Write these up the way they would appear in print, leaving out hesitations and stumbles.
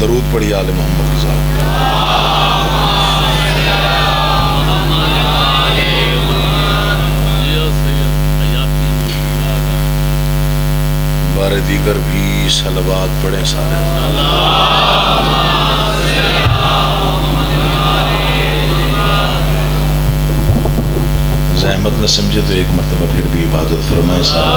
درود پڑھی آل محمد کی ذات پہ۔ بار دیگر بھی صلوات پڑھیں سارے۔ زحمت نہ سمجھے تو ایک مرتبہ پھر بھی عبادت فرمائیں سارے۔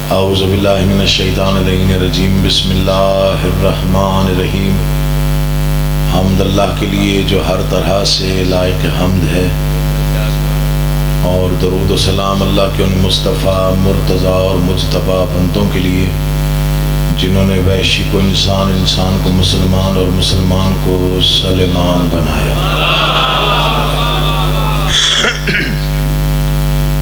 اعوذ باللہ من الشیطان الرجیم، بسم اللہ الرحمن الرحیم۔ حمد اللہ کے لیے جو ہر طرح سے لائق حمد ہے، اور درود و سلام اللہ کے ان مصطفیٰ مرتضیٰ اور مجتبیٰ بندوں کے لیے جنہوں نے وحشی کو انسان، انسان کو مسلمان اور مسلمان کو سلیمان بنایا،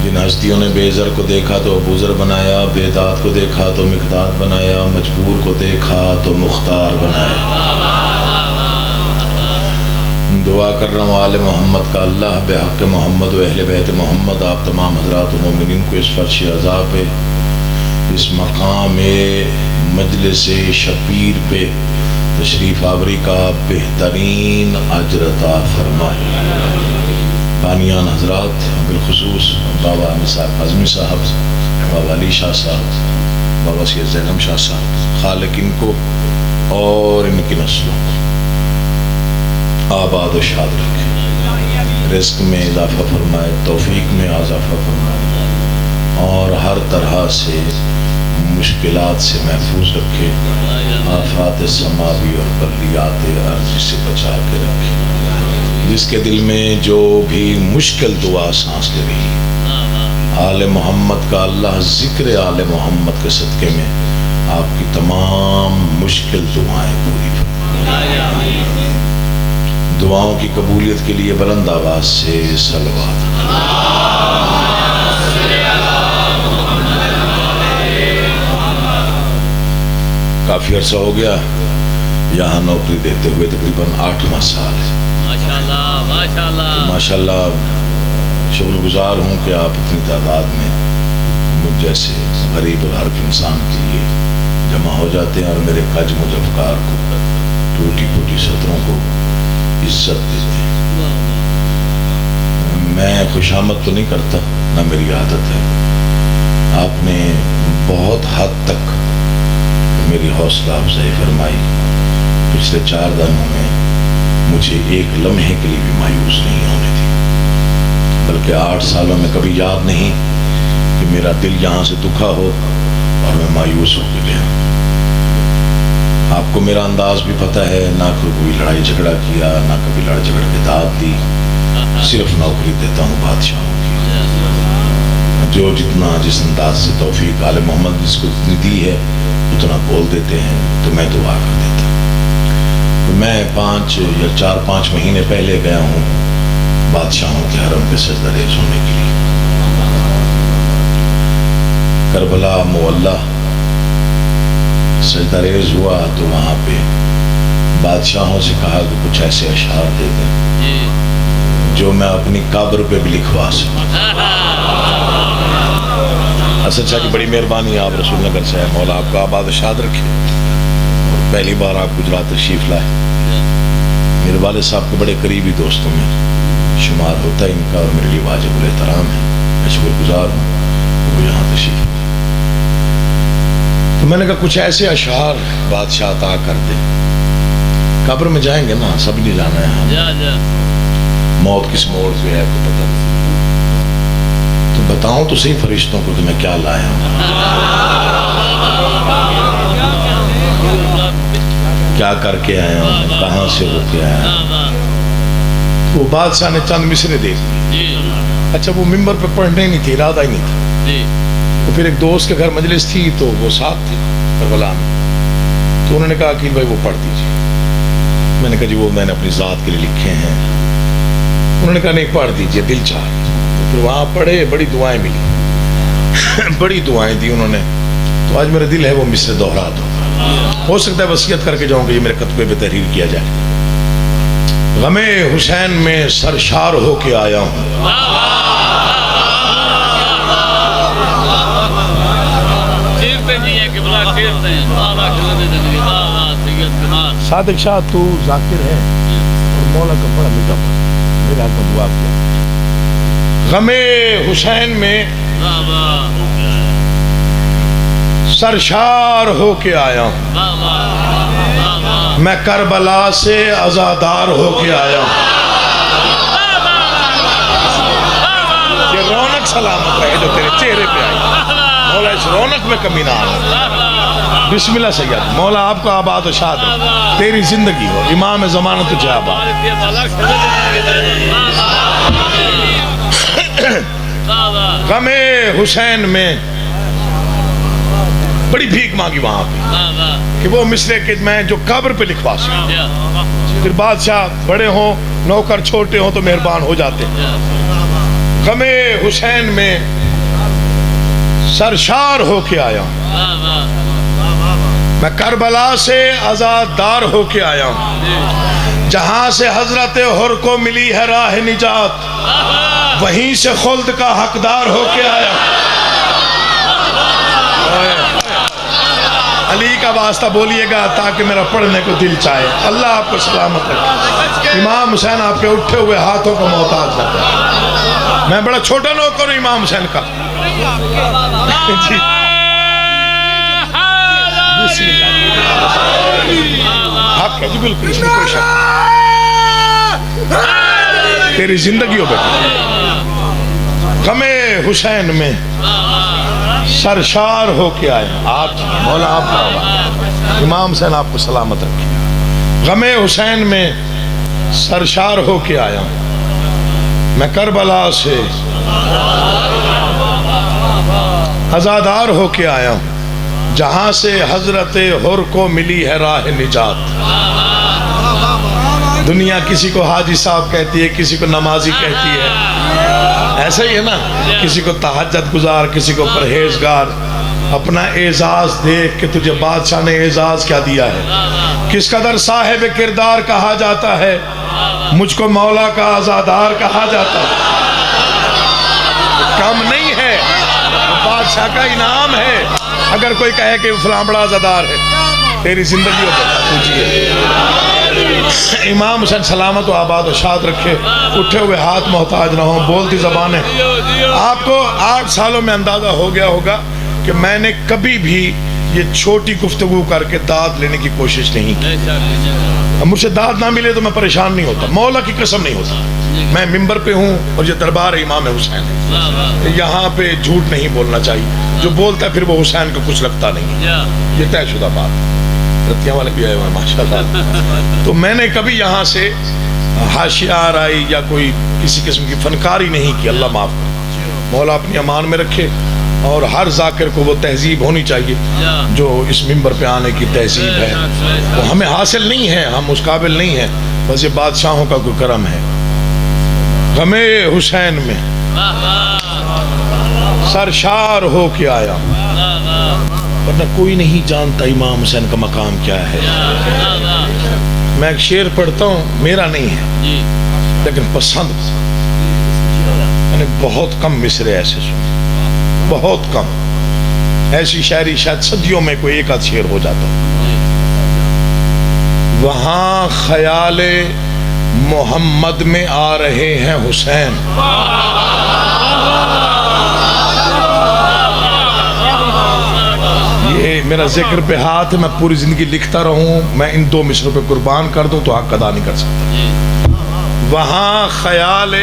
جن ہستیوں نے بے زر کو دیکھا تو ابوذر بنایا، بے داد کو دیکھا تو مقداد بنایا، مجبور کو دیکھا تو مختار بنایا۔ دعا کر رہا ہوں آل محمد کا اللہ بحق محمد و اہل بیت محمد آپ تمام حضرات و مومنین کو اس فرش عزا پہ، اس مقام مجلس شبیر پہ تشریف آوری کا بہترین اجر عطا فرمائے۔ بانیان حضرات، بالخصوص بابا نثار اعظمی صاحب، بابا علی شاہ صاحب، بابا سید زینب شاہ صاحب، خالق ان کو اور ان کی نسلوں کو آباد و شاد رکھے، رزق میں اضافہ فرمائے، توفیق میں اضافہ فرمائے، اور ہر طرح سے مشکلات سے محفوظ رکھے، آفات سماوی اور بلیات ارضی سے بچا کے رکھے۔ جس کے دل میں جو بھی مشکل دعا سانس لے رہی، آل محمد کا اللہ ذکر آل محمد کے صدقے میں آپ کی تمام مشکل دعائیں پوری فرمائے۔ دعاؤں کی قبولیت کے لیے بلند آواز سے صلوات۔ کافی عرصہ ہو گیا یہاں نوکری دیتے ہوئے، تقریباً 8واں سال ہے۔ ماشاءاللہ شکر گزار ہوں کہ آپ اتنی تعداد میں مجھ جیسے غریب اور حرف انسان کے لیے جمع ہو جاتے ہیں اور میرے کج مجفکار کو، ٹوٹی پھوٹی سطروں کو عزت دیتے ہیں۔ میں خوشامد تو نہیں کرتا، نہ میری عادت ہے۔ آپ نے بہت حد تک میری حوصلہ افزائی فرمائی، پچھلے 4 دنوں میں مجھے ایک لمحے کے لیے بھی مایوس نہیں ہونے دی، بلکہ 8 سالوں میں کبھی یاد نہیں کہ میرا دل یہاں سے دکھا ہو اور میں مایوس ہو کے گیا۔ آپ کو میرا انداز بھی پتہ ہے، نہ کوئی لڑائی جھگڑا کیا، نہ کبھی لڑ جھگڑ کے داد دی، صرف نوکری دیتا ہوں بادشاہوں کی۔ جو جتنا جس انداز سے توفیق آل محمد جس کو اتنی دی ہے اتنا بول دیتے ہیں، تو میں دعا کر دیتا ہوں۔ میں 4-5 مہینے پہلے گیا ہوں بادشاہوں کے حرم پہ سجدہ ریز ہونے کے لیے، کربلا معلیٰ سجدہ ریز ہوا، تو وہاں پہ بادشاہوں سے کہا کہ کچھ ایسے اشعار دے دیں جو میں اپنی قبر پہ بھی لکھوا سکوں۔ اسد شاہ کی بڑی مہربانی، آپ رسول نگر سے ہیں، مولا آپ کو آباد شاد رکھے۔ اور پہلی بار آپ گجرات تشریف لائے، میرے والد صاحب کے بڑے قریبی دوستوں میں شمار ہوتا ہے ان کا، اور میرے لیے واجب الاحترام ہے، میں شکر گزار ہوں وہ یہاں تشریف۔ تو میں نے کہا کچھ ایسے اشعار بادشاہ عطا کر دے، قبر میں جائیں گے نا، سب نہیں جانا ہے، موت کس موڑ پہ ہے کوئی پتہ نہیں، تو بتاؤں تو صحیح فرشتوں کو کہ میں کیا لایا ہوں، کیا کر کے آیا ہوں، کہاں سے ہو کے آیا ہوں۔ وہ بادشاہ نے چند مصرے دے دی۔ اچھا وہ ممبر پہ پڑھنے نہیں تھے، ارادہ ہی نہیں تھا۔ تو پھر ایک دوست کے گھر مجلس تھی تو وہ ساتھ تھے کربلا میں، تو انہوں نے کہا عقیل بھائی وہ پڑھ دیجیے۔ میں نے کہا جی وہ میں نے اپنی ذات کے لیے لکھے ہیں۔ انہوں نے کہا نہیں پڑھ دیجیے، دل چاہ۔ پھر وہاں پڑھے، بڑی دعائیں ملی، بڑی دعائیں دی انہوں نے۔ تو آج میرا دل ہے وہ مصرے دوہرا دو، ہو سکتا ہے وصیت کر کے جاؤں کہ یہ میرے خطبے پہ تحریر کیا جائے۔ غم حسین میں سرشار ہو کے آیا ہوں، صادق شاہ تو ذاکر ہے اور مولا کا بڑا میٹھا پڑ، میرے حق میں دعا کیا۔ غم حسین میں سرشار ہو کے آیا، میں کربلا سے عزادار ہو کے آیا۔ یہ رونق سلامت ہے جو تیرے چہرے پہ آئی، مولا اس رونق میں کمی نہ آئے۔ بسم اللہ سید، مولا آپ کو آباد و شاد ہے، تیری زندگی ہو، امام زمانہ تجھے آباد۔ غم حسین میں بڑی بھیک مانگی وہاں پہ کہ وہ مصرے کہ میں جو قبر پہ لکھوا سکوں۔ پھر بادشاہ بڑے ہوں، نوکر چھوٹے ہوں تو مہربان ہو جاتے ہیں۔ غم حسین میں سرشار ہو کے آیا، میں کربلا سے عزادار ہو کے آیا ہوں، جہاں سے حضرت حر کو ملی ہے راہ نجات، وہیں سے خلد کا حقدار ہو کے آیا۔ علی کا واسطہ بولیے گا تاکہ میرا پڑھنے کو دل چاہے۔ اللہ آپ کو سلامت رکھے۔ امام حسین آپ کے اٹھے ہوئے ہاتھوں کا محتاج نہ کرے۔ میں بڑا چھوٹا نوکر ہوں امام حسین کا۔ جی بسم اللہ، حق ہے جی، بالکل اس میں کوئی شک نہیں۔ تیری زندگی ہو بیٹا۔ غم حسین میں سرشار ہو کے آئے، آپ مولا آپ کا امام حسین آپ کو سلامت رکھے۔ غم حسین میں سرشار ہو کے آیا، میں کربلا سے عزادار ہو کے آیا ہوں، جہاں سے حضرت حر کو ملی ہے راہ نجات۔ دنیا کسی کو حاجی صاحب کہتی ہے، کسی کو نمازی کہتی ہے، ایسا ہی ہے نا، کسی کو تہجد گزار، کسی کو پرہیزگار۔ اپنا اعزاز دیکھ کہ تجھے بادشاہ نے اعزاز کیا دیا ہے، کس قدر صاحب کردار کہا جاتا ہے، مجھ کو مولا کا عزادار کہا جاتا ہے۔ کم نہیں ہے، بادشاہ کا انعام ہے اگر کوئی کہے کہ فلاں بڑا عزادار ہے۔ تیری زندگی ہو پوچھئے۔ امام حسین سلامت و آباد و شاد رکھے، اٹھے ہوئے ہاتھ محتاج نہ ہوں، بولتی زبانیں۔ آپ کو 8 سالوں میں اندازہ ہو گیا ہوگا کہ میں نے کبھی بھی یہ چھوٹی گفتگو کر کے داد لینے کی کوشش نہیں کی۔ مجھ سے داد نہ ملے تو میں پریشان نہیں ہوتا، مولا کی قسم نہیں ہوتا۔ میں ممبر پہ ہوں اور یہ دربار امام حسین ہے، یہاں پہ جھوٹ نہیں بولنا چاہیے، جو بولتا ہے پھر وہ حسین کو کچھ لگتا نہیں، یہ طے شدہ بات۔ رتیاں والے بھی آئے ہوئے ماشاءاللہ۔ تو میں نے کبھی یہاں سے حاشیہ آرائی یا کوئی کسی قسم کی فنکاری نہیں کی، اللہ معاف کرے۔ مولا اپنی امان میں رکھے، اور ہر ذاکر کو وہ تہذیب ہونی چاہیے جو اس ممبر پہ آنے کی تہذیب ہے، وہ ہمیں حاصل نہیں ہے، ہم اس قابل نہیں ہیں، بس یہ بادشاہوں کا کوئی کرم ہے۔ غم حسین میں سرشار ہو کے آیا، ورنہ کوئی نہیں جانتا امام حسین کا مقام کیا ہے۔ میں ایک شعر پڑھتا ہوں، میرا نہیں ہے لیکن پسند، میں نے بہت کم مصرے ایسے سنے، بہت کم ایسی شاعری شاید صدیوں میں کوئی ایک آدھ شعر ہو جاتا۔ وہاں خیال محمد میں آ رہے ہیں حسین، یہ میرا ذکر پہ ہاتھ ہے، میں پوری زندگی لکھتا رہوں، میں ان 2 مصروں پہ قربان کر دوں تو حق ادا نہیں کر سکتا۔ وہاں خیال،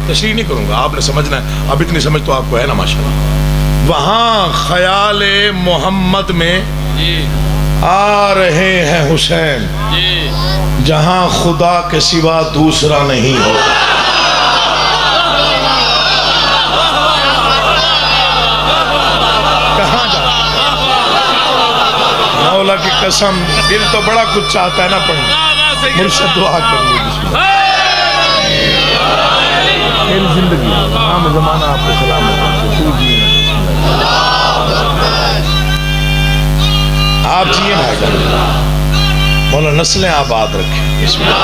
تشریح نہیں کروں گا، آپ نے سمجھنا ہے، اب اتنی سمجھ تو آپ کو ہے نا ماشاءاللہ۔ وہاں خیال محمد میں آ رہے ہیں حسین، جہاں خدا کے سوا دوسرا نہیں ہوتا۔ کہاں جاتا؟ مولا کی قسم، دل تو بڑا کچھ چاہتا ہے نا پڑھنے، مرشد دعا کرنی۔ میری زندگی عام زمانہ آپ کو سلامت ہے، آپ جیئے بھائی جان، مولا نسلیں آباد رکھیں۔ بسم اللہ۔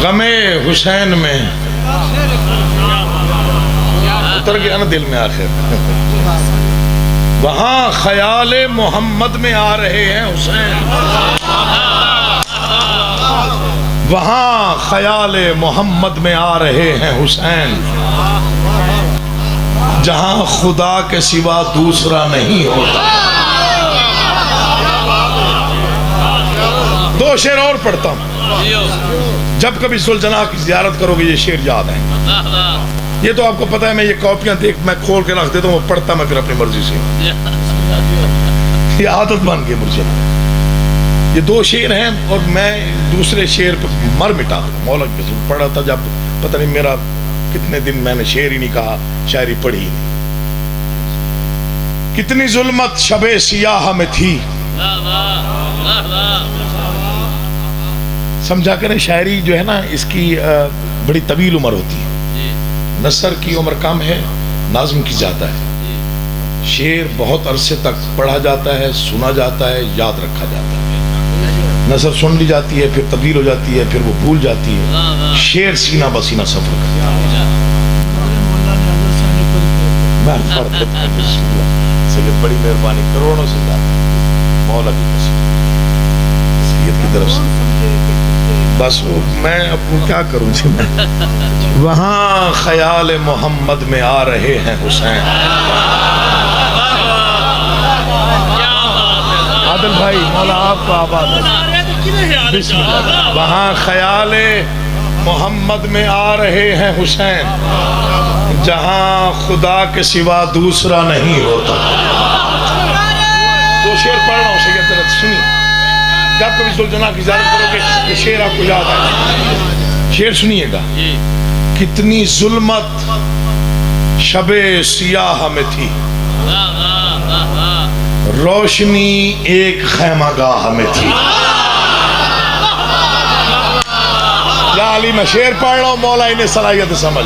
غم حسین میں اتر گیا نا دل میں آخر. وہاں خیال محمد میں آ رہے ہیں حسین. وہاں خیال محمد میں آ رہے ہیں حسین. جہاں خدا کے سوا دوسرا نہیں ہوتا. دو شعر اور پڑھتا ہوں. جب کبھی ذوالجناح کی زیارت کرو گے یہ شعر یاد ہے. یہ تو آپ کو پتا ہے میں یہ کاپیاں دیکھ میں کھول کے رکھ دیتا ہوں, وہ پڑھتا میں پھر اپنی مرضی سے. یہ عادت بن گئی مجھے. یہ دو شعر ہیں اور میں دوسرے شعر پہ مر مٹا مولا کی قسم پڑھا تھا. جب پتہ نہیں میرا کتنے دن میں نے شعر ہی نہیں کہا, شاعری پڑھی نہیں. کتنی ظلمت شب سیاہ میں تھی. سمجھا کریں شاعری جو ہے نا اس کی بڑی طویل عمر ہوتی ہے. نثر کی عمر کم ہے, نظم کی زیادہ ہے. شعر بہت عرصے تک پڑھا جاتا ہے, سنا جاتا ہے, یاد رکھا جاتا ہے. نثر سن لی جاتی ہے, پھر تبدیل ہو جاتی ہے, پھر وہ بھول جاتی ہے. شعر سینہ بسینہ سفر کرتا ہے. سید بڑی مہربانی, کروڑوں سے زیادہ مولا کی قسم سید کی طرف سے. بس میں اب کیا کروں جی میں. وہاں خیال محمد میں آ رہے ہیں حسین. عادل بھائی مولا آپ کو آباد بسم اللہ. وہاں خیال محمد میں آ رہے ہیں حسین. جہاں خدا کے سوا دوسرا نہیں ہوتا. دو شعر پڑھ رہا ہوں سید درد سنی. جب کبھی ذوالجناح کی زیارت کرو گے یہ شعر آپ کو یاد آئے. شعر سنیے گا. کتنی ظلمت شب سیاہ میں تھی, روشنی ایک خیمہ گاہ میں تھی. یا علی میں شعر پڑھ رہا ہوں, مولا انہیں صلاحیت سمجھ.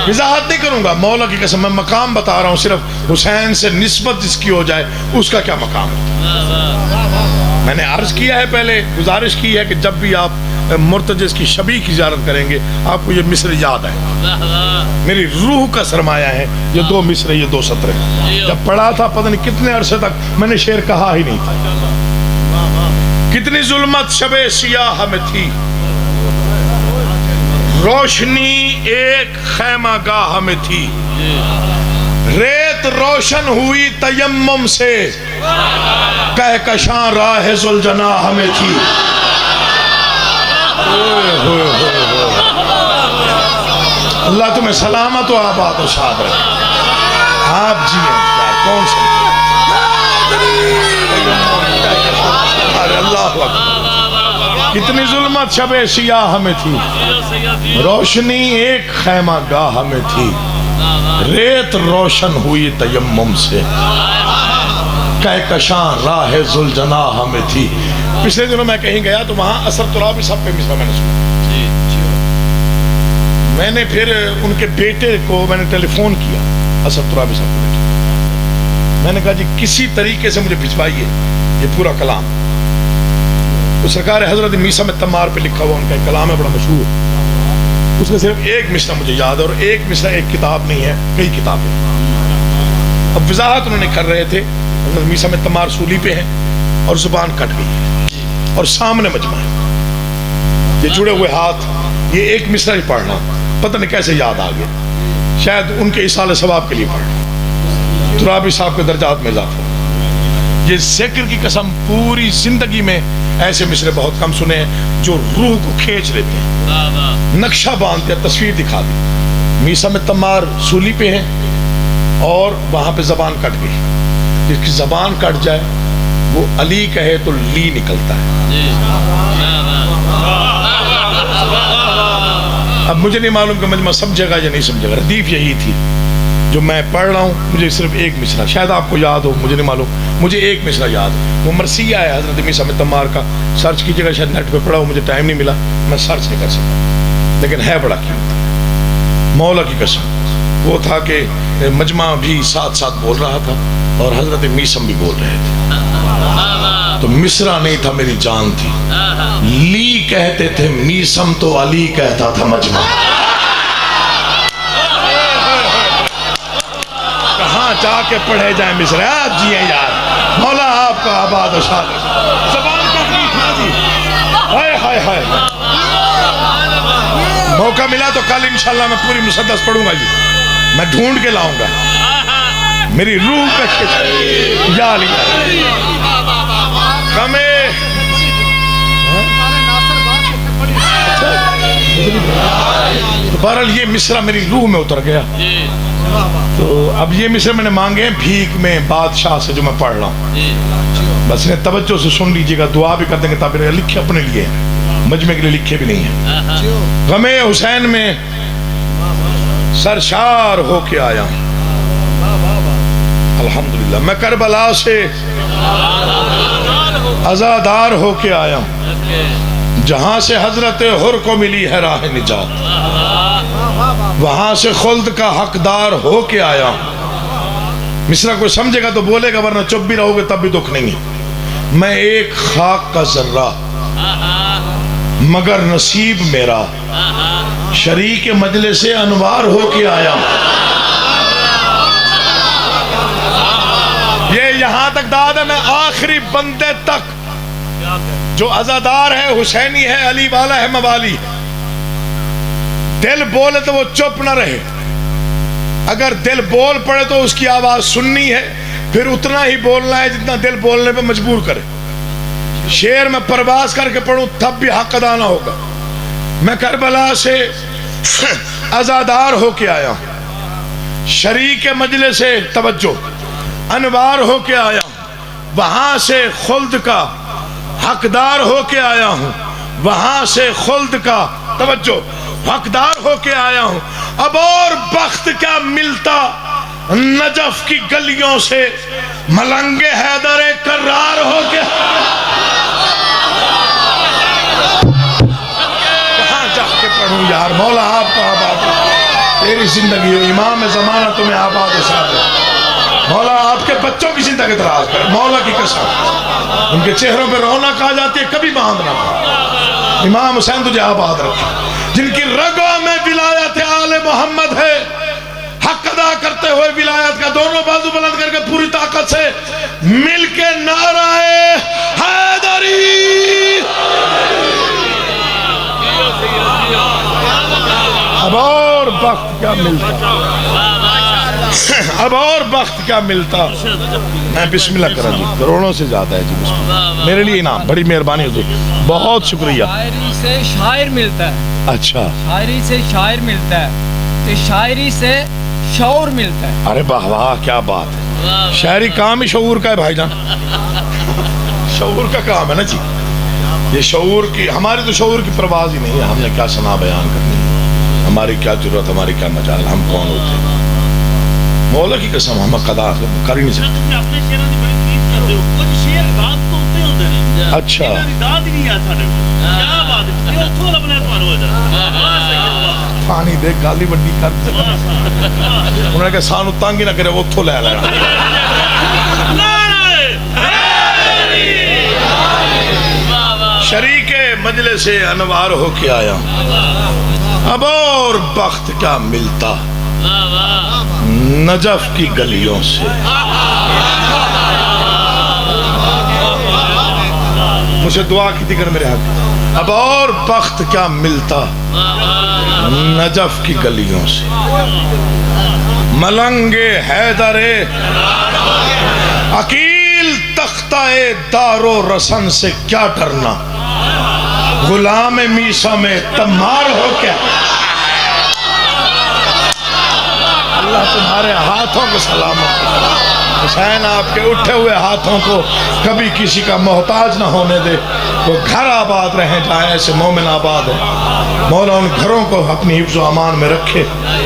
وضاحت نہیں کروں گا, مولا کی قسم میں مقام بتا رہا ہوں. صرف حسین سے نسبت جس کی ہو جائے اس کا کیا مقام ہے. میں نے عرض کیا ہے پہلے, گزارش کی ہے کہ جب بھی آپ مرتجز کی شبیہ کی زیارت کریں گے آپ کو یہ مصر یاد ہے. میری روح کا سرمایہ ہے یہ دو مصر, یہ دو سطریں. جب پڑھا تھا پتہ نہیں کتنے عرصے تک میں نے شعر کہا ہی نہیں تھا. کتنی ظلمت شب سیاہ میں تھی, روشنی ایک خیمہ گاہ میں تھی. ریت روشن ہوئی تیمم سے, کہکشاں راہ ذوالجناح میں تھی. اللہ تمہیں سلامت و آباد و شاد رکھے. آپ جی کون سے اللہ اکبر. کتنی ظلمت شب سیاہ میں تھی, روشنی ایک خیمہ گاہ میں تھی. ریت روشن ہوئی تیمم سے, کہکشاں راہ ذوالجناح میں تھی. پچھلے دنوں میں کہیں گیا تو وہاں اثر ترابی صاحب پہ مصرع میں نے سنا. میں نے پھر ان کے بیٹے کو میں نے ٹیلی فون کیا, اثر ترابی صاحب کو بیٹے. میں نے کہا جی کسی طریقے سے مجھے بھجوائیے یہ پورا کلام. تو سرکار حضرت میسا میں تمار پہ لکھا ہوا ان کا ایک کلام ہے بڑا مشہور. اس کا صرف ایک مصرع مجھے یاد ہے, اور ایک مصرع ایک کتاب نہیں ہے, کئی کتابیں. اب وضاحت انہوں نے کر رہے تھے. حضرت میسا میں تمار سولی پہ ہیں اور زبان کٹ گئی ہے اور سامنے مجمع ہے. یہ جڑے ہوئے ہاتھ, یہ ایک مصرع ہی پڑھنا, پتہ نہیں کیسے یاد آ گیا. شاید ان کے اصال ثواب کے لیے پڑھنا. ترابی صاحب کے درجات میں اضافہ. یہ ذکر کی قسم پوری زندگی میں ایسے مصرع بہت کم سنے ہیں جو روح کو کھینچ لیتے ہیں, نقشہ باندھ دیا, تصویر دکھا دی. میسا میں تمار سولی پہ ہیں اور وہاں پہ زبان کٹ گئی. جس کی زبان کٹ جائے وہ علی کہے تو لی نکلتا ہے. اب مجھے نہیں معلوم کہ مجمع سمجھے گا یا نہیں سمجھے گا. ردیف یہی تھی جو میں پڑھ رہا ہوں. مجھے صرف ایک مصرع, شاید آپ کو یاد ہو, مجھے نہیں معلوم, مجھے ایک مصرع یاد. وہ مرثیہ ہے حضرت میسا میں تمار کا. سرچ کیجیے گا, شاید نیٹ پہ پڑھا ہو, مجھے ٹائم نہیں ملا, میں سرچ نہیں کر سکتا, لیکن ہے بڑا قیمتی. مولا کی قسم وہ تھا کہ مجمع بھی ساتھ ساتھ بول رہا تھا اور حضرت میسم بھی بول رہے تھے. تو مصرع نہیں تھا, میری جان تھی. لی کہتے تھے میسم تو علی کہتا تھا مجمع. جہاں جا کے پڑھے جائیں مصرع. آپ جیے یار, مولا آپ کا آباد و شاد. زبان کا جی ہائے ہائے ہائے. موقع ملا تو کل انشاءاللہ میں پوری مسدس پڑھوں گا جی, میں ڈھونڈ کے لاؤں گا. میری روح پہ کھچ یا علی کمے. بہرحال یہ مصرع میری روح میں اتر گیا. تو اب یہ مصرع میں نے مانگے ہیں بھیک میں بادشاہ سے جو میں پڑھ رہا ہوں. بس انہیں توجہ سے سن لیجئے گا, دعا بھی کر دیں گے تابر لکھے اپنے لیے, مجمع کے لیے لکھے بھی نہیں ہیں. غم حسین میں سرشار ہو کے آیا ہوں الحمدللہ. میں کربلا سے عزادار ہو کے آیا ہوں, جہاں سے حضرت حر کو ملی ہے راہ نجات, وہاں سے خلد کا حقدار ہو کے آیا ہوں. مصرع کوئی سمجھے گا تو بولے گا, ورنہ چپ بھی رہو گے تب بھی دکھ نہیں ہے. میں ایک خاک کا ذرہ مگر نصیب میرا شریک مجلس انوار ہو کے آیا ہوں. یہ یہاں تک داد ہے, میں آخری بندے تک جو عزادار ہے, حسینی ہے, علی والا ہے, موالی ہے. دل بولے تو وہ چپ نہ رہے, اگر دل بول پڑے تو اس کی آواز سننی ہے, پھر اتنا ہی بولنا ہے جتنا دل بولنے پہ مجبور کرے. شعر میں پرواز کر کے پڑھوں تب بھی حق ادا نہ ہوگا. میں کربلا سے عزادار ہو کے آیا ہوں, شریک مجلس توجہ انوار ہو کے آیا ہوں, وہاں سے خلد کا حقدار ہو کے آیا ہوں, وہاں سے خلد کا توجہ حقدار ہو کے آیا ہوں. اب اور بخت کیا ملتا نجف کی گلیوں سے, ملنگ حیدر کرار ہو کے. کہاں جا کے پڑھوں یار, مولا آپ کا آباد تیری زندگی ہو, امام زمانہ تمہیں آباد و شاد. مولا آپ کے بچوں کی زندگی دراز کر, مولا کی قسم ان کے چہروں پہ رونق آ جاتی ہے, کبھی باندھ نہ پڑ. امام حسین تجھے آباد رکھے, جن کی رگوں میں ولایت آل محمد ہے, حق ادا کرتے ہوئے ولایت کا دونوں بازو بلند کر کے پوری طاقت سے مل کے نعرہ حیدری. اب اور وقت کیا ملتا, اب اور وقت کیا ملتا. میں بسم اللہ کرا جی, کروڑوں سے زیادہ ہے جی, بسم اللہ میرے لیے انعام, بڑی مہربانی ہوتی, بہت شکریہ. شاعری سے شاعر ملتا ہے. اچھا, شاعری سے شاعر ملتا ہے, شاعری سے شعور ملتا ہے. ارے واہ واہ کیا بات ہے. شاعری کام ہی شعور کا ہے بھائی جان, شعور کا کام ہے نا جی. یہ شعور کی, ہماری تو شعور کی پرواز ہی نہیں ہے. ہم نے کیا سنا بیان کرنی ہے, ہماری کیا ضرورت, ہماری کیا مجال, ہم کون ہوتے ہیں. مولا کی قسم ہم قضا کر ہی نہیں سکتے. اچھا پانی دے گالی وڈی کر, انہوں نے کہا سانو تانگ ہی نہ کرے, وہ اتھو لے لینا. شریک مجلس انوار ہو کے آیا, اب اور بخت کیا ملتا نجف کی گلیوں سے. مجھے دعا کی تھی کر میرے حق, اب اور بخت کیا ملتا نجف کی گلیوں سے, ملنگ حیدر عقیل تختہ دار و رسن سے کیا ڈرنا, غلام میسا میں تمہار ہو کیا. اللہ تمہارے ہاتھوں کو سلامت, حسین آپ کے اٹھے ہوئے ہاتھوں کو کبھی کسی کا محتاج نہ ہونے دے. وہ گھر آباد رہیں جائیں ایسے مومن آباد ہیں. مولا ان گھروں کو اپنی حفظ و امان میں رکھے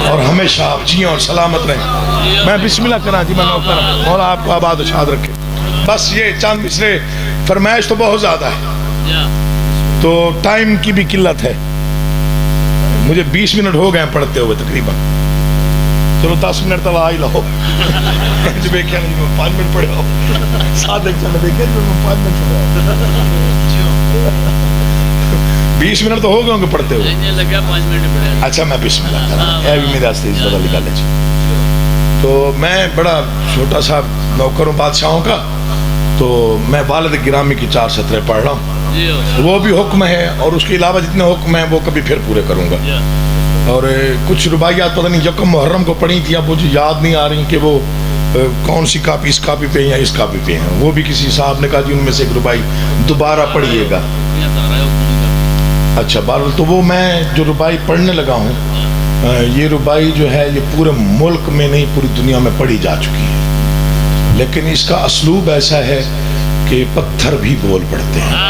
اور ہمیشہ آپ جییں اور سلامت رہیں. میں بسم اللہ کرا جی, میں نوکر, مولا آپ کو آباد و شاد رکھے. بس یہ چاند مصرے, فرمائش تو بہت زیادہ ہے تو ٹائم کی بھی قلت ہے. مجھے 20 منٹ ہو گئے ہیں پڑھتے ہوئے تقریباً, چلو 10 منٹ تو آ ہی لو. جو دیکھا نہیں میں 5 منٹ پڑھے ہو, ساتھ ایک چلے دیکھے جو میں 5 منٹ پڑھے ہو. 20 منٹ تو ہو گئے ہوں گے پڑھتے ہوئے. اچھا میں بسم اللہ کرا, اے بھی میرے آستے اس بدل نکالے. تو میں بڑا چھوٹا سا نوکر ہوں بادشاہوں کا، تو میں والد گرامی کی 4 سطریں پڑھ رہا ہوں، وہ بھی حکم ہے اور اس کے علاوہ جتنے حکم ہیں وہ کبھی پھر پورے کروں گا. اور کچھ رباعیات پتہ نہیں یکم محرم کو پڑھی تھی، اب مجھے یاد نہیں آ رہی کہ وہ کون سی کاپی، اس کاپی پہ یا اس کاپی پہ ہیں. وہ بھی کسی صاحب نے کہا جی ان میں سے ایک ربائی دوبارہ پڑھیے گا. اچھا بہرحال تو وہ میں جو ربائی پڑھنے لگا ہوں، یہ ربائی جو ہے یہ پورے ملک میں نہیں پوری دنیا میں پڑھی جا چکی ہے، لیکن اس کا اسلوب ایسا ہے کہ پتھر بھی بول پڑتے ہیں.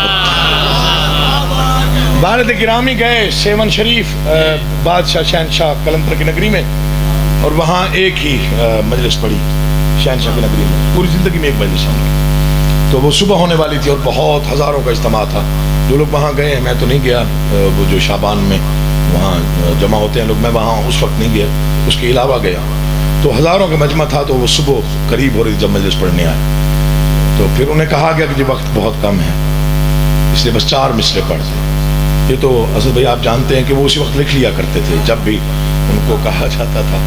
والد گرامی گئے سیون شریف بادشاہ شہنشاہ قلندر کی نگری میں، اور وہاں ایک ہی مجلس پڑھی شہنشاہ کی نگری میں، پوری زندگی میں ایک مجلس ہوں. تو وہ صبح ہونے والی تھی اور بہت ہزاروں کا اجتماع تھا. جو لوگ وہاں گئے ہیں، میں تو نہیں گیا، وہ جو شعبان میں وہاں جمع ہوتے ہیں لوگ، میں وہاں اس وقت نہیں گیا، اس کے علاوہ گیا. تو ہزاروں کا مجمع تھا. تو وہ صبح قریب ہو رہی جب مجلس پڑھنے آئے، تو پھر انہیں کہا گیا کہ جی وقت بہت کم ہے، اس لیے بس 4 مصرے پڑھ دیں. یہ تو اسد بھائی آپ جانتے ہیں کہ وہ اسی وقت لکھ لیا کرتے تھے، جب بھی ان کو کہا جاتا تھا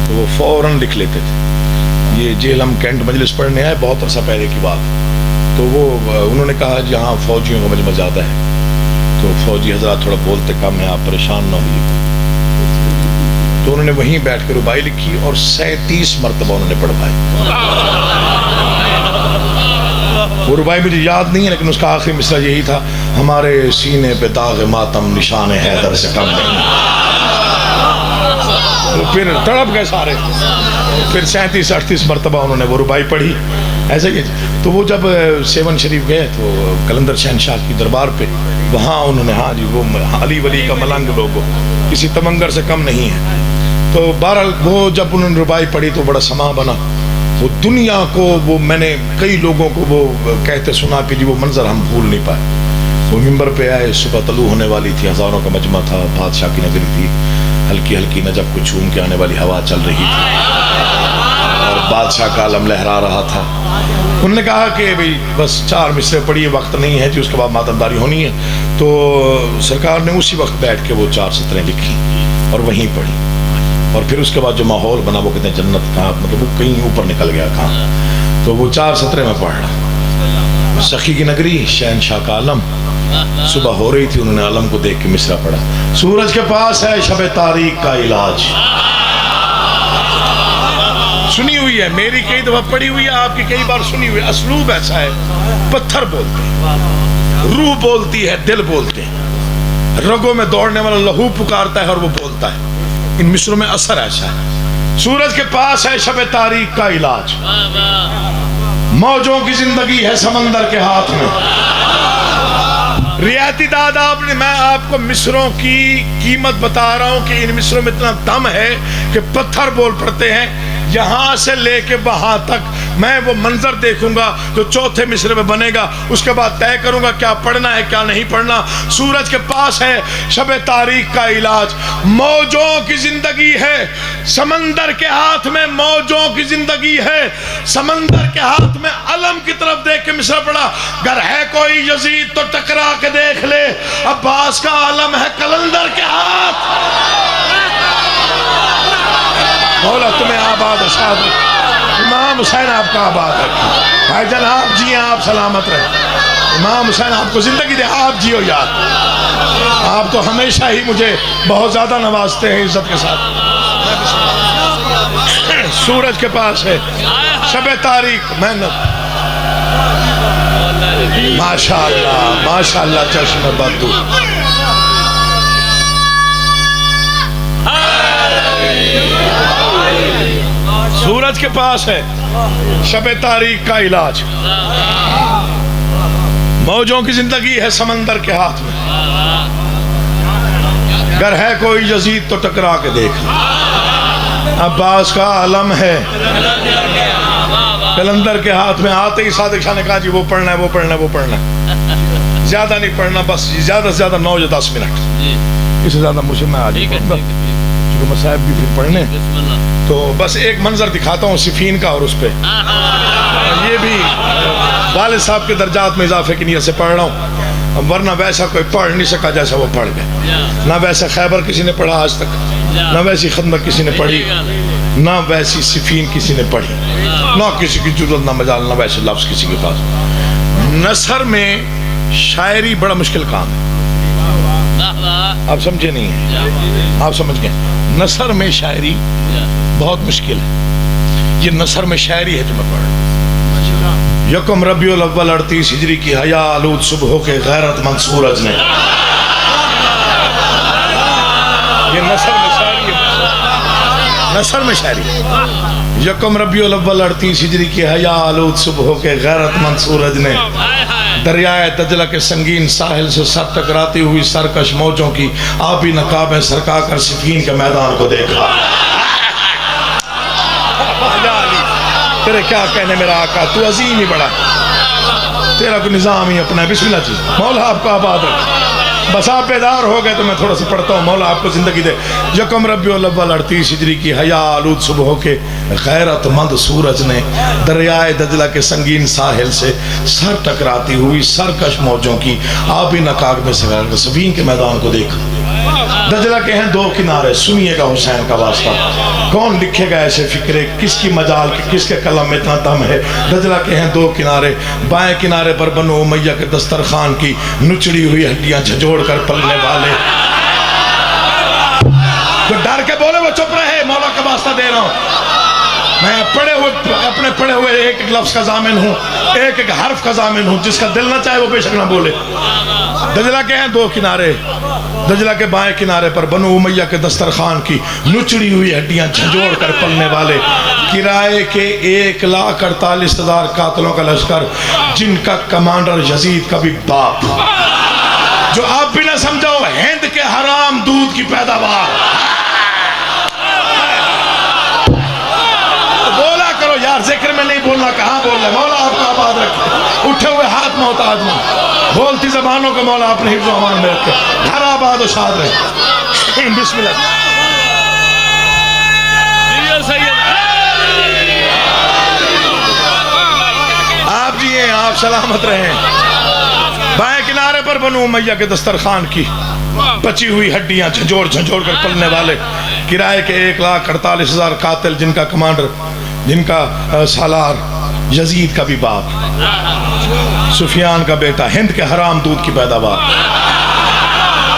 تو وہ فوراً لکھ لیتے تھے. یہ جیلم کینٹ مجلس پڑھنے آئے بہت عرصہ پہلے کی بات. تو وہ انہوں نے کہا جی ہاں فوجیوں کا مجمع زیادہ ہے، تو فوجی حضرات تھوڑا بولتے کم ہیں، آپ پریشان نہ ہوئیے. تو انہوں نے وہیں بیٹھ کے ربائی لکھی اور 37 مرتبہ انہوں نے پڑھوائی. وہ ربائی مجھے یاد نہیں ہے، لیکن اس کا آخری مصرع یہی تھا، ہمارے سینے پہ داغ ماتم نشان حیدر سے کم نہیں. پھر تڑپ گئے سارے. پھر 37-38 مرتبہ انہوں نے وہ ربائی پڑھی. ایسا ہی. تو وہ جب سیون شریف گئے تو قلندر شہنشاہ کی دربار پہ، وہاں انہوں نے ہاں جی وہ علی ولی کا ملنگ لوگو کسی تمنگر سے کم نہیں ہے. تو بہرحال وہ جب انہوں نے ربائی پڑھی تو بڑا سما بنا. وہ دنیا کو وہ میں نے کئی لوگوں کو وہ کہتے سنا کہ جی وہ منظر ہم بھول نہیں پائے. وہ ممبر پہ آئے، صبح طلوع ہونے والی تھی، ہزاروں کا مجمع تھا، بادشاہ کی نگری تھی، ہلکی ہلکی نجف کو چوم کے آنے والی ہوا چل رہی تھی اور بادشاہ کا علم لہرا رہا تھا. انہوں نے کہا کہ بھئی بس 4 مصرے پڑھیے، وقت نہیں ہے جی، اس کے بعد ماتمداری ہونی ہے. تو سرکار نے اسی وقت بیٹھ کے وہ 4 سطریں لکھی اور وہیں پڑھی. اور پھر اس کے بعد جو ماحول بنا وہ کہتے ہیں جنت کا، مطلب وہ کہیں اوپر نکل گیا کہاں. تو وہ 4 سطریں میں پڑھ رہا. سخی کی نگری، شہنشاہ کا علم. صبح ہو رہی تھی، انہوں نے علم کو دیکھ کے مصرع پڑھا، سورج کے پاس ہے شب تاریک کا علاج. سنی ہوئی ہے، میری کئی دفعہ پڑھی ہوئی ہے، آپ کی کئی بار سنی ہوئی ہے. اسلوب ایسا ہے، پتھر بولتے ہیں، روح بولتی ہے، دل بولتے ہیں، رگوں میں دوڑنے والا لہو پکارتا ہے اور وہ بولتا ہے. ان مصروں میں اثر ایسا ہے. سورج کے پاس ہے شب تاریک کا علاج، موجوں کی زندگی ہے سمندر کے ہاتھ میں. ریاتی داد میں آپ کو مصروں کی قیمت بتا رہا ہوں کہ ان مصروں میں اتنا دم ہے کہ پتھر بول پڑتے ہیں. یہاں سے لے کے وہاں تک میں وہ منظر دیکھوں گا جو 4تھے مصرے میں بنے گا، اس کے بعد طے کروں گا کیا پڑھنا ہے کیا نہیں پڑھنا. سورج کے پاس ہے شب تاریک کا علاج، موجوں کی زندگی ہے سمندر کے ہاتھ میں، موجوں کی زندگی ہے سمندر کے ہاتھ میں. علم کی طرف دیکھ کے مصرع پڑھا، گر ہے کوئی یزید تو ٹکرا کے دیکھ لے، عباس کا علم ہے قلندر کے ہاتھ. مولا تمہیں آباد آشاد رکھے، امام حسین آپ کا آباد رکھے. بھائی جان آپ جی آپ سلامت رہے، امام حسین آپ کو زندگی دے، آپ جیو یاد. آپ تو ہمیشہ ہی مجھے بہت زیادہ نوازتے ہیں عزت کے ساتھ. سورج کے پاس ہے شب تاریک محنت. ماشاءاللہ چشم بدو. سورج کے پاس ہے شب تاریک کا علاج، موجوں کی زندگی ہے سمندر کے ہاتھ میں. گر ہے کوئی یزید تو ٹکرا کے دیکھ، عباس کا علم ہے قلندر کے ہاتھ میں. آتے ہی صادق شاہ نے کہا جی وہ پڑھنا ہے وہ پڑھنا ہے وہ پڑھنا ہے، زیادہ نہیں پڑھنا، بس زیادہ سے زیادہ 9 یا 10 منٹ، اس سے زیادہ مجھے میں آج چونکہ مصائب بھی پھر پڑھنے. تو بس ایک منظر دکھاتا ہوں صفین کا، اور اس پہ یہ بھی والد صاحب کے درجات میں اضافے کی نیت سے پڑھ رہا ہوں، ورنہ ویسا کوئی پڑھ نہیں سکا جیسا وہ پڑھ گئے. نہ ویسا خیبر کسی نے پڑھا آج تک، نہ ویسی خندق کسی نے پڑھی، نہ ویسی صفین کسی نے پڑھی، نہ کسی کی ضرورت، نہ مجال، نہ ویسے لفظ کسی کے پاس۔ نثر میں شاعری بڑا مشکل کام ہے، آپ سمجھے نہیں ہیں، آپ سمجھ گئے؟ نثر میں شاعری بہت مشکل ہے۔ یہ نثر میں شاعری ہے جو میں پڑھ رہا ہوں۔ یکم ربیع الاول 38 ہجری کی حیا آلود صبح کے غیرت مند سورج نے، یہ نثر میں شاعری ہے، نثر میں شاعری ہے۔ یکم ربیع الاول 38 ہجری کی حیا آلود صبح کے غیرت مند سورج نے دریائے دجلہ کے سنگین ساحل سے سر ٹکراتی ہوئی سرکش موجوں کی آبی نقابیں سرکا کر صفین کے میدان کو دیکھا۔ تیرے کیا کہنے میرا آقا، تو عظیم ہی بڑا، تیرا کوئی نظام ہی اپنا ہے۔ بسم اللہ چیز، مولا آپ کو آباد رکھے۔ بس آپ بیدار ہو گئے تو میں تھوڑا سا پڑھتا ہوں، مولا آپ کو زندگی دے۔ یکم ربیع الاول 38 ہجری کی حیا آلود صبح کے غیرت مند سورج نے دریائے دجلہ کے سنگین ساحل سے سر ٹکراتی ہوئی سرکش موجوں کی آبی نقاب میں صفین کے میدان کو دیکھا۔ دجلہ کے ہیں دو کنارے، سنیے گا حسین کا واسطہ، کون لکھے گا ایسے فکرے، کس کی مجال کی، کس کے قلم میں اتنا دم ہے۔ دجلہ کے ہیں دو کنارے، بائیں کنارے پر بنو امیہ کے دسترخوان کی نچڑی ہوئی ہڈیاں جھجوڑ کر پلنے والے، جو ڈر کے بولے وہ چپ رہے، مولا کا واسطہ دے رہا ہوں میں، اپنے پڑھے ہوئے ایک ایک لفظ کا ضامن ہوں، ایک ایک حرف کا ضامن ہوں، جس کا دل نہ چاہے وہ بے شک نہ بولے۔ دجلہ کے ہیں دو کنارے، دجلہ کے بائیں کنارے پر بنو امیہ کے دسترخوان کی نچڑی ہوئی ہڈیاں جھنجھوڑ کر پلنے والے، کرائے کے 1,48,000 قاتلوں کا لشکر، جن کا کمانڈر یزید کا بھی باپ، جو آپ بھی نہ سمجھو ہند کے حرام دودھ کی پیداوار۔ بولا کرو یار، ذکر میں نہیں بولنا، کہاں بول رہے؟ مولا آپ کو آباد رکھے، اٹھے ہوئے ہاتھ محتاج میں، بولتی زبانوں کو مولا اپنے حفظ و امان میں رکھے، ہر آباد و شاد رہے۔ بسم اللہ۔ آپ جی ہیں، آپ سلامت رہیں۔ بائیں کنارے پر بنو امیہ کے دسترخوان کی بچی ہوئی ہڈیاں جھنجھوڑ جھنجھوڑ کر پلنے والے، کرائے کے 1,48,000 قاتل، جن کا کمانڈر، جن کا سالار یزید کا بھی باپ، سفیان کا بیٹا، ہند کے حرام دودھ کی پیداوار،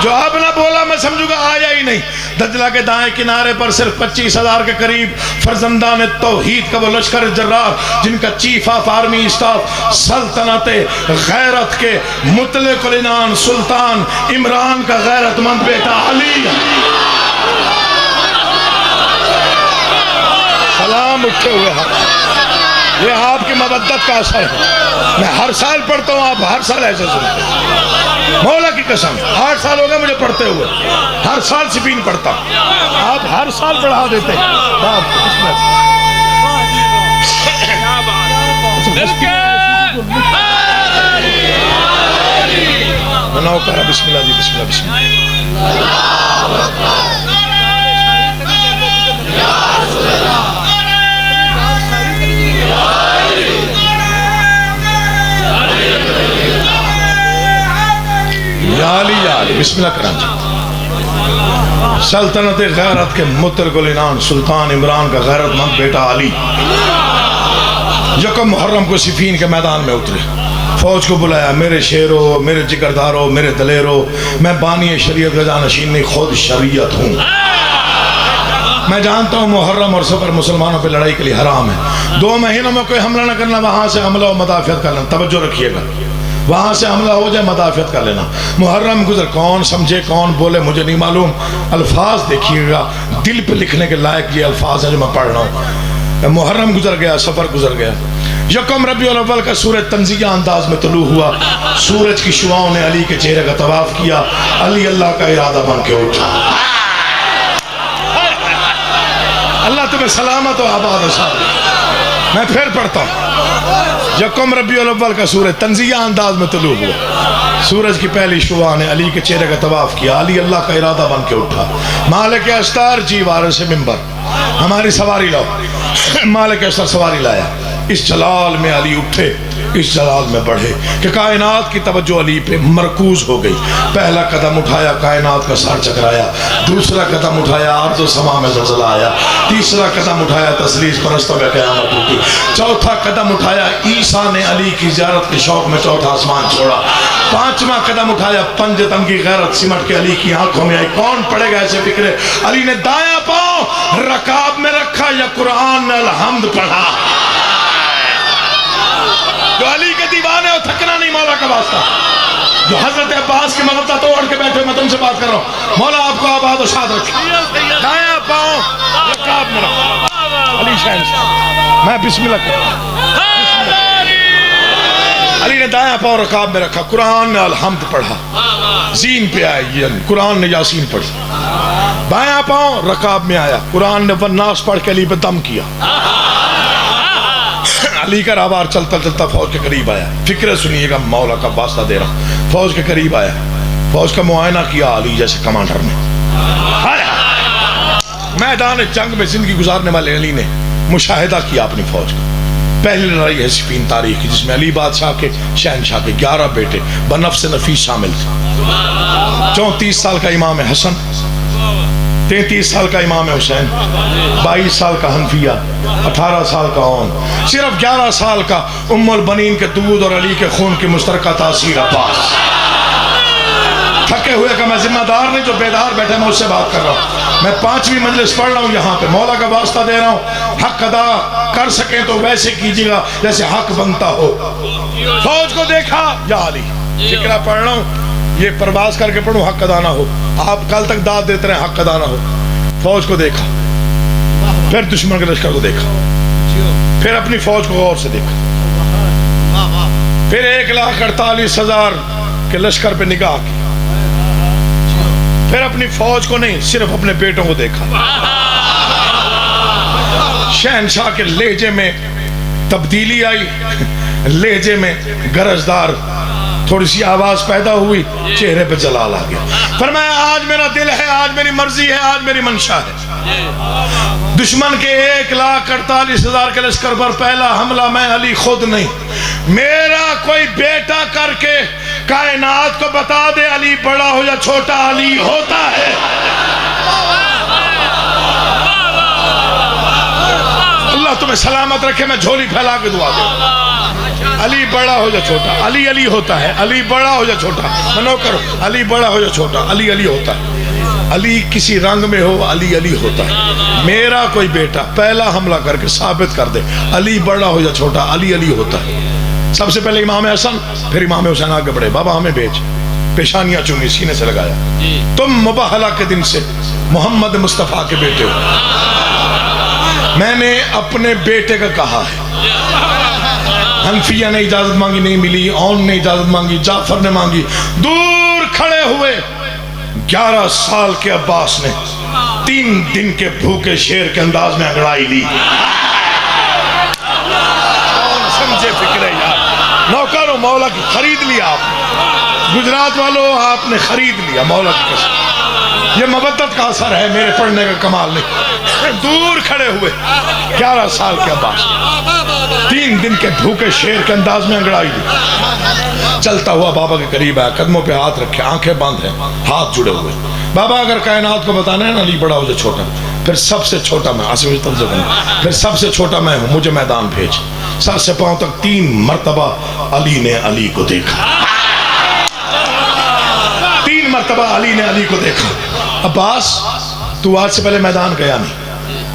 جو اب نہ بولا میں سمجھوں گا آیا ہی نہیں۔ دجلہ کے دائیں کنارے پر صرف 25,000 کے قریب فرزندان توحید کا وہ لشکر جرار، جن کا چیف آف آرمی اسٹاف سلطنت غیرت کے مطلق العنان سلطان عمران کا غیرت مند بیٹا علی۔ سلام اٹھے ہوئے ہاتھ، یہ آپ کی مودت کا اثر ہے۔ میں ہر سال پڑھتا ہوں، آپ ہر سال ایسے سنتے ہیں، مولا کی قسم 8 سال ہو گئے مجھے پڑھتے ہوئے، ہر سال صفین پڑھتا ہوں، آپ ہر سال پڑھا دیتے ہیں۔ مناؤ کرا بسم اللہ جی، بسم اللہ، بسم اللہ۔ یا علی یا علی، بسم اللہ کرام جی۔ سلطنت غیرت کے مطلق العنان سلطان عمران کا غیرت مند بیٹا علی یکم محرم کو صفین کے میدان میں اترے، فوج کو بلایا، میرے شیرو، میرے جگردارو، میرے دلیرو، میں بانی شریعت کا جانشین نہیں، خود شریعت ہوں۔ میں جانتا ہوں محرم اور سفر مسلمانوں پہ لڑائی کے لیے حرام ہے، 2 مہینوں میں کوئی حملہ نہ کرنا، وہاں سے حملہ و مدافعت کر لینا، توجہ رکھیے گا، وہاں سے حملہ ہو جائے مدافعت کر لینا۔ محرم گزر، کون سمجھے کون بولے مجھے نہیں معلوم، الفاظ دیکھیے گا، دل پہ لکھنے کے لائق یہ الفاظ ہیں جو میں پڑھ رہا ہوں۔ محرم گزر گیا، سفر گزر گیا، یکم ربیع الاول کا سورج تنزیہ انداز میں طلوع ہوا، سورج کی شعاؤں نے علی کے چہرے کا طواف کیا، علی اللہ کا ارادہ بن کے اٹھا۔ اللہ تمہیں سلامت و آباد و شاد۔ میں پھر پڑھتا ہوں، یکم ربیع الاول کا سورج تنزیہ انداز میں طلوع ہوا، سورج کی پہلی شعاع نے علی کے چہرے کا طواف کیا، علی اللہ کا ارادہ بن کے اٹھا۔ مالک اشتر جی وارث منبر، ہماری سواری لاؤ۔ مالک اشتر سواری لایا، اس جلال میں علی اٹھے، اس جلال میں بڑھے کہ کائنات کی توجہ علی پہ مرکوز ہو گئی. پہلا قدم اٹھایا کائنات کا سر چکرایا, دوسرا قدم اٹھایا ارض و سما میں زلزلہ آیا, تیسرا قدم اٹھایا تسلیس پرستوں میں قیامت ٹوٹی, چوتھا قدم اٹھایا عیسیٰ نے علی کی زیارت کے شوق میں چوتھا آسمان چھوڑا, پانچواں قدم اٹھایا پنجتن کی غیرت سمٹ کے علی کی آنکھوں میں آئی. کون پڑے گا ایسے فکرے؟ علی نے دایاں پاؤں رکاب میں رکھا یا قرآن نے الحمد پڑھا. جو علی کے دیوانے ہو تھکنا نہیں مولا کا واسطہ. جو حضرت عباس کی مغبطہ توڑ کے بیٹھے, میں تم سے بات کر رہا ہوں, مولا آپ کو آباد و شاد رکھے. دایاں پاؤں رکاب میں رکھا. علی شہنشاہ, میں بسم اللہ کرتا ہوں. علی نے دایاں پاؤں رکاب میں رکھا, قرآن نے الحمد پڑھا, زین پہ آئی, قرآن نے یاسین پڑھی. بایاں پاؤں رکاب میں آیا, قرآن نے والناس پڑھ کے علی پہ دم کیا. علی کا راہوار چلتا چلتا فوج کے قریب آیا. فکر سنیے گا, مولا کا واسطہ دے رہا ہوں. فوج کے قریب آیا, فوج کا معائنہ کیا علی جیسے کمانڈر نے. میدان جنگ میں زندگی گزارنے والے علی نے مشاہدہ کیا اپنی فوج کا. پہلی لڑائی ہے صفین تاریخ کی, جس میں علی بادشاہ کے شہنشاہ کے 11 بیٹے بنفس نفیس شامل تھے. 34 سال کا امام حسن, 33 سال کا امام حسین, 22 سال کا حنفیہ, 18 سال کا اون, صرف 11 سال کا ام البنین کے دودھ اور علی کے خون کی مشترکہ تاثیر عباس. تھکے ہوئے کا میں ذمہ دار نہیں, جو بیدار بیٹھے میں اس سے بات کر رہا ہوں. میں 5ویں مجلس پڑھ رہا ہوں یہاں پہ, مولا کا واسطہ دے رہا ہوں. حق ادا کر سکیں تو ویسے کیجیے گا جیسے حق بنتا ہو. فوج کو دیکھا یا علی, فکرہ پڑھ رہا ہوں, یہ پرواز کر کے پڑھوں حق ادا نہ ہو. آپ کل تک داد دیتے رہے حق ادا نہ ہو. فوج کو دیکھا, پھر دشمن کے لشکر کو دیکھا, پھر اپنی فوج کو غور سے دیکھا, پھر 1,48,000 کے لشکر پہ نگاہ کی, پھر اپنی فوج کو نہیں صرف اپنے بیٹوں کو دیکھا. شہنشاہ کے لہجے میں تبدیلی آئی, لہجے میں گرجدار تھوڑی سی آواز پیدا ہوئی, چہرے پہ جلال آ گیا. فرمایا آج میرا دل ہے, آج میری مرضی ہے, آج میری منشا ہے. دشمن کے 1,48,000 کے لشکر پر پہلا حملہ میں علی خود نہیں, میرا کوئی بیٹا کر کے کائنات کو بتا دے علی بڑا ہو یا چھوٹا علی ہوتا ہے. اللہ تمہیں سلامت رکھے, میں جھولی پھیلا کے دعا دے. علی بڑا ہو یا چھوٹا, علی علی ہوتا ہے. علی بڑا ہو یا چھوٹا, منو کرو, علی بڑا ہو یا چھوٹا, علی علی ہوتا ہے. علی کسی رنگ میں ہو, علی علی ہوتا ہے. میرا کوئی بیٹا پہلا حملہ کر کے ثابت کر دے علی بڑا ہو یا چھوٹا, علی علی ہوتا ہے. سب سے پہلے امام حسن, پھر امام حسین آگے بڑھے. بابا ہمیں بھیج, پیشانیاں چومی, سینے سے لگایا. تم مباہلہ کے دن سے محمد مصطفیٰ کے بیٹے ہو. میں نے اپنے بیٹے کا کہا ہے. حنفیہ نے اجازت مانگی, نہیں ملی. اون نے اجازت مانگی, جعفر نے مانگی. دور کھڑے ہوئے 11 سال کے عباس نے 3 دن کے بھوکے شیر کے انداز میں انگڑائی لی. سمجھے فکر ہے یار, نوکر ہو, مولا کی خرید لیا آپ نے. گجرات والوں آپ نے خرید لیا مولا کی قسم. یہ مبدت کا اثر ہے, میرے پڑھنے کا کمال نہیں. دور کھڑے ہوئے 11 سال کے عباس, 3 دن کے بھوکے شیر کے انداز میں انگڑائی لی. چلتا ہوا بابا کے قریب آیا, قدموں پہ ہاتھ رکھے, آنکھیں بند ہیں, ہاتھ جڑے ہوئے. بابا اگر کائنات کو بتانا ہے نا علی بڑا ہو یا چھوٹا, پھر سب سے چھوٹا میں, پھر سب سے چھوٹا میں ہوں, مجھے میدان بھیج. سر سے پاؤں تک 3 مرتبہ علی نے علی کو دیکھا. 3 مرتبہ علی نے علی کو دیکھا. عباس تو آج سے پہلے میدان گیا نہیں,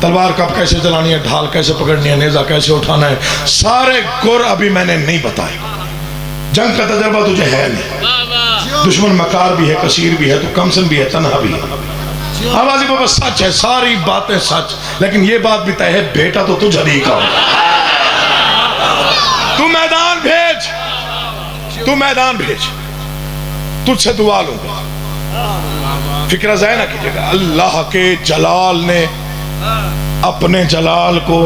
تلوار کب کیسے چلانی ہے, ڈھال کیسے پکڑنی ہے, نیزہ کیسے اٹھانا ہے, سارے گر ابھی میں نے نہیں بتائے. جنگ کا تجربہ تجھے ہے نہیں, دشمن مکار بھی ہے, کثیر بھی ہے, تو کمسن بھی ہے, تنہا بھی ہے. آوازی بابا سچ ہے, ساری باتیں سچ, لیکن یہ بات بھی طے ہے بیٹا تو تجھ علی کا ہو. تو میدان بھیج, تو میدان بھیج, تجھ سے دعا لوں گا. فکرہ ضائع نہ کیجئے گا. اللہ کے جلال نے اپنے جلال کو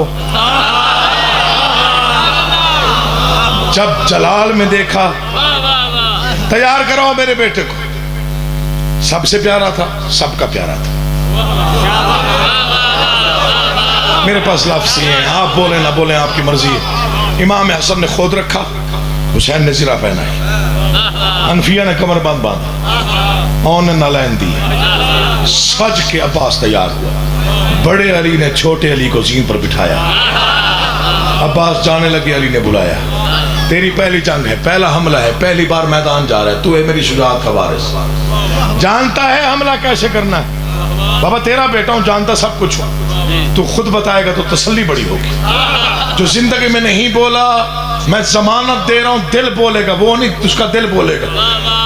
جب جلال میں دیکھا, تیار کرو میرے بیٹے کو. سب سے پیارا تھا, سب کا پیارا تھا. میرے پاس لفظ ہیں, آپ بولیں نہ بولیں آپ کی مرضی ہے. امام حسن نے خود رکھا, حسین نے زرہ پہنائی، انفیہ نے کمر بند باندھا، اون نے نالین دی، سج کے عباس تیار ہوا، بڑے علی نے چھوٹے علی کو زین پر بٹھایا، عباس جانے لگے، علی نے بلایا، تیری پہلی جنگ ہے، پہلا حملہ ہے، پہلی بار میدان جا رہا ہے، تو ہے میری شجاعت کا وارث، جانتا ہے حملہ کیسے کرنا ہے، بابا تیرا بیٹا ہوں، جانتا سب کچھ ہوں، تو خود بتائے گا تو تسلی بڑی ہوگی، جو زندگی میں نہیں بولا میں ضمانت دے رہا ہوں دل بولے گا، وہ نہیں اس کا دل بولے گا،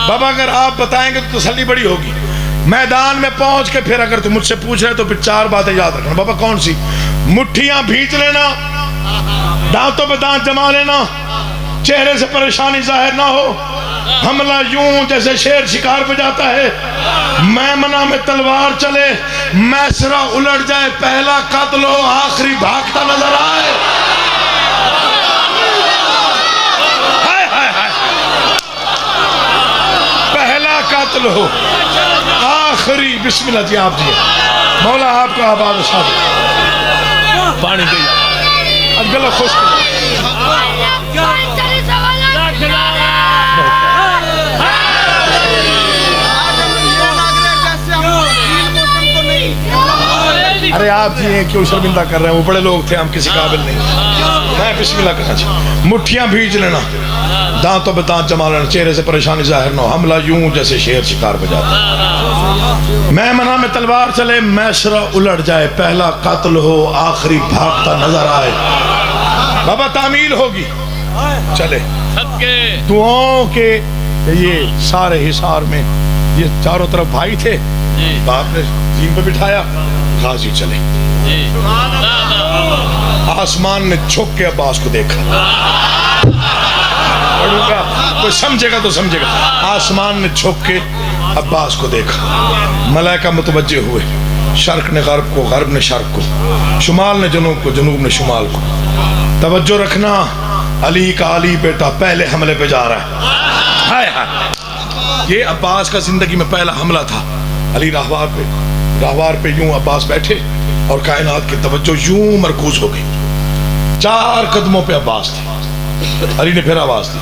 بابا اگر آپ بتائیں گے تو تسلی بڑی ہوگی، میدان میں پہنچ کے پھر اگر تم مجھ سے پوچھ رہے تو پھر 4 باتیں یاد رکھنا، بابا کون سی؟ مٹھیاں بھیج لینا، دانتوں پہ دانت جما لینا، چہرے سے پریشانی ظاہر نہ ہو، حملہ یوں جیسے شیر شکار پہ جاتا ہے، میمنہ میں تلوار چلے، میسرہ الٹ جائے، پہلا قتل ہو آخری بھاگتا نظر آئے، پہلا قتل ہو آخری، بسم اللہ جی آپ جی، مولا آپ کا آباد شاد پانی دے جا اب گلہ خوش کرو ارے آپ جی ہیں کیوں شرمندہ کر رہے ہیں، وہ بڑے لوگ تھے، ہم کسی قابل نہیں، میں بسم اللہ کرنا چاہتا، مٹھیاں بھیج لینا، دانتوں پہ دانت جما لینا، چہرے سے پریشانی ظاہر نہ ہو، حملہ یوں جیسے شیر شکار پہ جاتا، میمنہ میں تلوار چلے، میسرہ الٹ جائے، پہلا قتل ہو آخری بھاگتا نظر آئے، بابا تعمیل ہوگی، چلے دعاؤں کے یہ سارے حصار میں یہ چاروں طرف بھائی تھے، باپ نے زین پہ بٹھایا، غازی چلے، آسمان نے جھک کے عباس کو دیکھا، پڑھوں گا کوئی سمجھے گا تو سمجھے گا، آسمان نے جھک کے عباس کو دیکھا، ملائکہ متوجہ ہوئے، شرق نے غرب کو، غرب نے شرق کو، شمال نے جنوب کو، جنوب نے شمال کو، توجہ رکھنا، علی کا علی بیٹا پہلے حملے پہ جا رہا ہے، ہائے ہائے، یہ عباس کا زندگی میں پہلا حملہ تھا، علی راہوار پہ یوں عباس بیٹھے اور کائنات کی توجہ یوں مرکوز ہو گئی، 4 قدموں پہ عباس تھا، علی نے پھر آواز دی،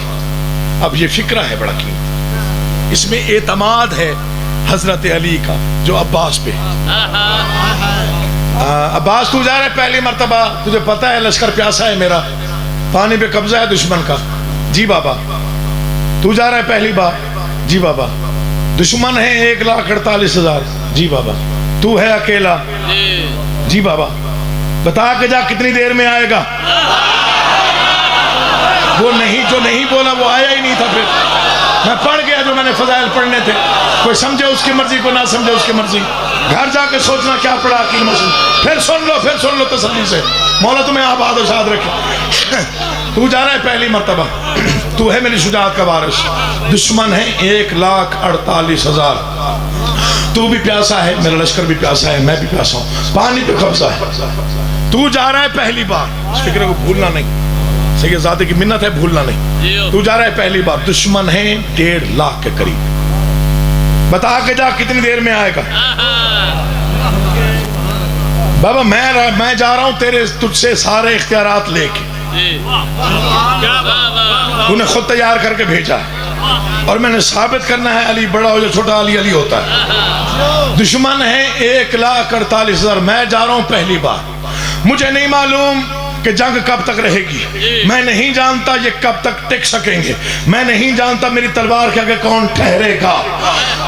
اب یہ فکرہ ہے بڑا قیمتی، اس میں اعتماد ہے حضرت علی کا جو عباس پہ، عباس تو جا رہا ہے پہلی مرتبہ، تجھے پتہ ہے لشکر پیاسا ہے میرا، پانی پہ قبضہ ہے دشمن کا، جی بابا، تو جا رہا ہے پہلی بار، جی بابا، دشمن ہے 1,48,000، جی بابا، تو ہے اکیلا، جی بابا، بتا کے جا کتنی دیر میں آئے گا، وہ نہیں جو نہیں بولا وہ آیا ہی نہیں تھا، پھر میں پڑھ گیا جو میں نے فضائل پڑھنے تھے، کوئی سمجھے اس کی مرضی کو نہ سمجھے اس کی مرضی، گھر جا کے سوچنا کیا پڑھا عقیل مسلم، پھر سن لو تسلی سے، مولا تمہیں آباد و شاد رکھے، تو جا رہا ہے پہلی مرتبہ، تو ہے میری شجاعت کا وارث، دشمن ہے 1,48,000، تو بھی پیاسا ہے، میرا لشکر بھی پیاسا ہے، میں بھی پیاسا ہوں، پانی پہ قبضہ ہے، تو جا رہا ہے پہلی بار، اس فکر کو بھولنا نہیں، سید زادے کی منت ہے بھولنا نہیں، تو جا رہا ہے پہلی بار، دشمن ہے 1.5 لاکھ کے قریب، بتا کے جا کتنی دیر میں آئے گا، بابا میں جا رہا ہوں تجھ سے سارے اختیارات لے کے، تو نے خود تیار کر کے بھیجا ہے، اور میں نے ثابت کرنا ہے علی بڑا ہو جو چھوٹا علی علی ہوتا ہے، دشمن ہے 1,48,000، میں جا رہا ہوں پہلی بار، مجھے نہیں معلوم کہ جنگ کب تک رہے گی، میں نہیں جانتا یہ کب تک ٹک سکیں گے، میں نہیں جانتا میری تلوار کے آگے کون ٹھہرے گا،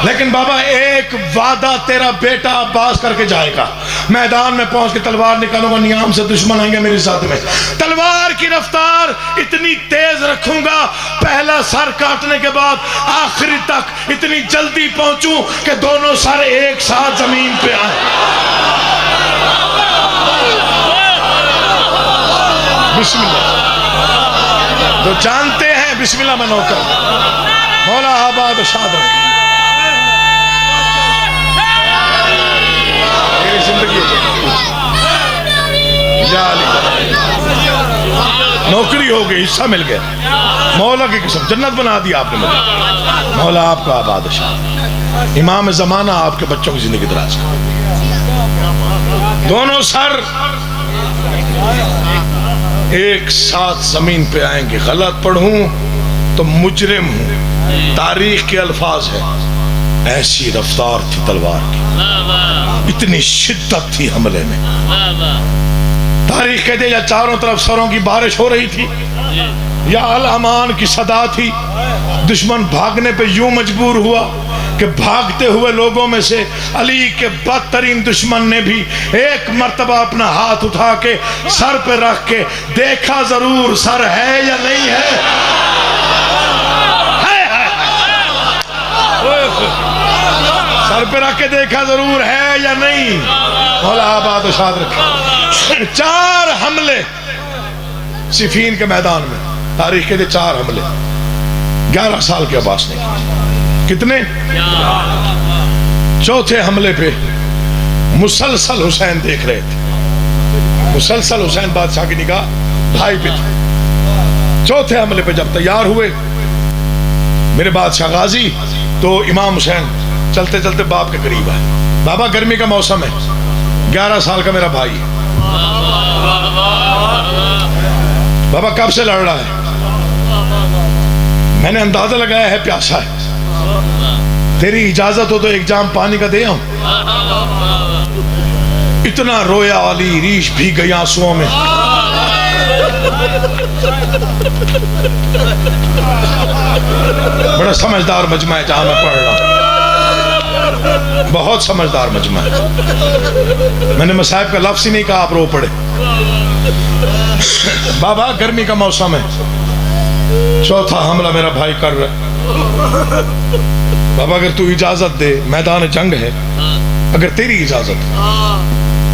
لیکن بابا ایک وعدہ تیرا بیٹا عباس کر کے جائے گا، میدان میں پہنچ کے تلوار نکالوں گا، نیام سے دشمن آئیں گے میری ساتھ میں، تلوار کی رفتار اتنی تیز رکھوں گا، پہلا سر کاٹنے کے بعد آخری تک اتنی جلدی پہنچوں کہ دونوں سر ایک ساتھ زمین پہ آئیں، بسم اللہ، تو جانتے ہیں بسم اللہ میں نوکر، مولا آباد و شاد رکھے، میری زندگی یا علی نوکری ہو گئی، حصہ مل گیا، مولا کی قسم جنت بنا دی آپ نے مجھے، مولا آپ کا آباد و شاد، امام زمانہ آپ کے بچوں کی زندگی دراز کر، دونوں سر ایک ساتھ زمین پہ آئیں گے، غلط پڑھوں تو مجرم ہوں. تاریخ کے الفاظ ہیں، ایسی رفتار تھی تلوار کی، اتنی شدت تھی حملے میں. تاریخ کہتے یا چاروں طرف سروں کی بارش ہو رہی تھی، یا الامان کی صدا تھی. دشمن بھاگنے پہ یوں مجبور ہوا کہ بھاگتے ہوئے لوگوں میں سے علی کے بدترین دشمن نے بھی ایک مرتبہ اپنا ہاتھ اٹھا کے سر پہ رکھ کے دیکھا ضرور سر ہے یا نہیں ہے. سر پہ رکھ کے دیکھا ضرور ہے یا نہیں. مولا آباد و شاد رکھے. 4 حملے صفین کے میدان میں، تاریخ کے 4 حملے 11 سال کے عباس نے کیے. کتنے؟ 4تھے حملے پہ مسلسل حسین دیکھ رہے تھے. مسلسل حسین بادشاہ کی نگاہ بھائی پہ تھی. 4تھے حملے پہ جب تیار ہوئے میرے بادشاہ غازی، تو امام حسین چلتے چلتے باپ کے قریب آئے. بابا گرمی کا موسم ہے، 11 سال کا میرا بھائی ہے. بابا کب سے لڑ رہا ہے؟ میں نے اندازہ لگایا ہے پیاسا ہے. تیری اجازت ہو تو ایک جام پانی کا دے آؤں. اتنا رویا علی، ریش بھیگ گئی آنسوؤں میں. بڑا سمجھدار مجمع ہے جہاں میں پڑھ رہا ہوں، بہت سمجھدار مجمع ہے. میں نے مصائب کا لفظ ہی نہیں کہا، آپ رو پڑے. بابا گرمی کا موسم ہے، 4تھا حملہ میرا بھائی کر رہا ہے. بابا اگر تو اجازت دے، میدان جنگ ہے، اگر تیری اجازت،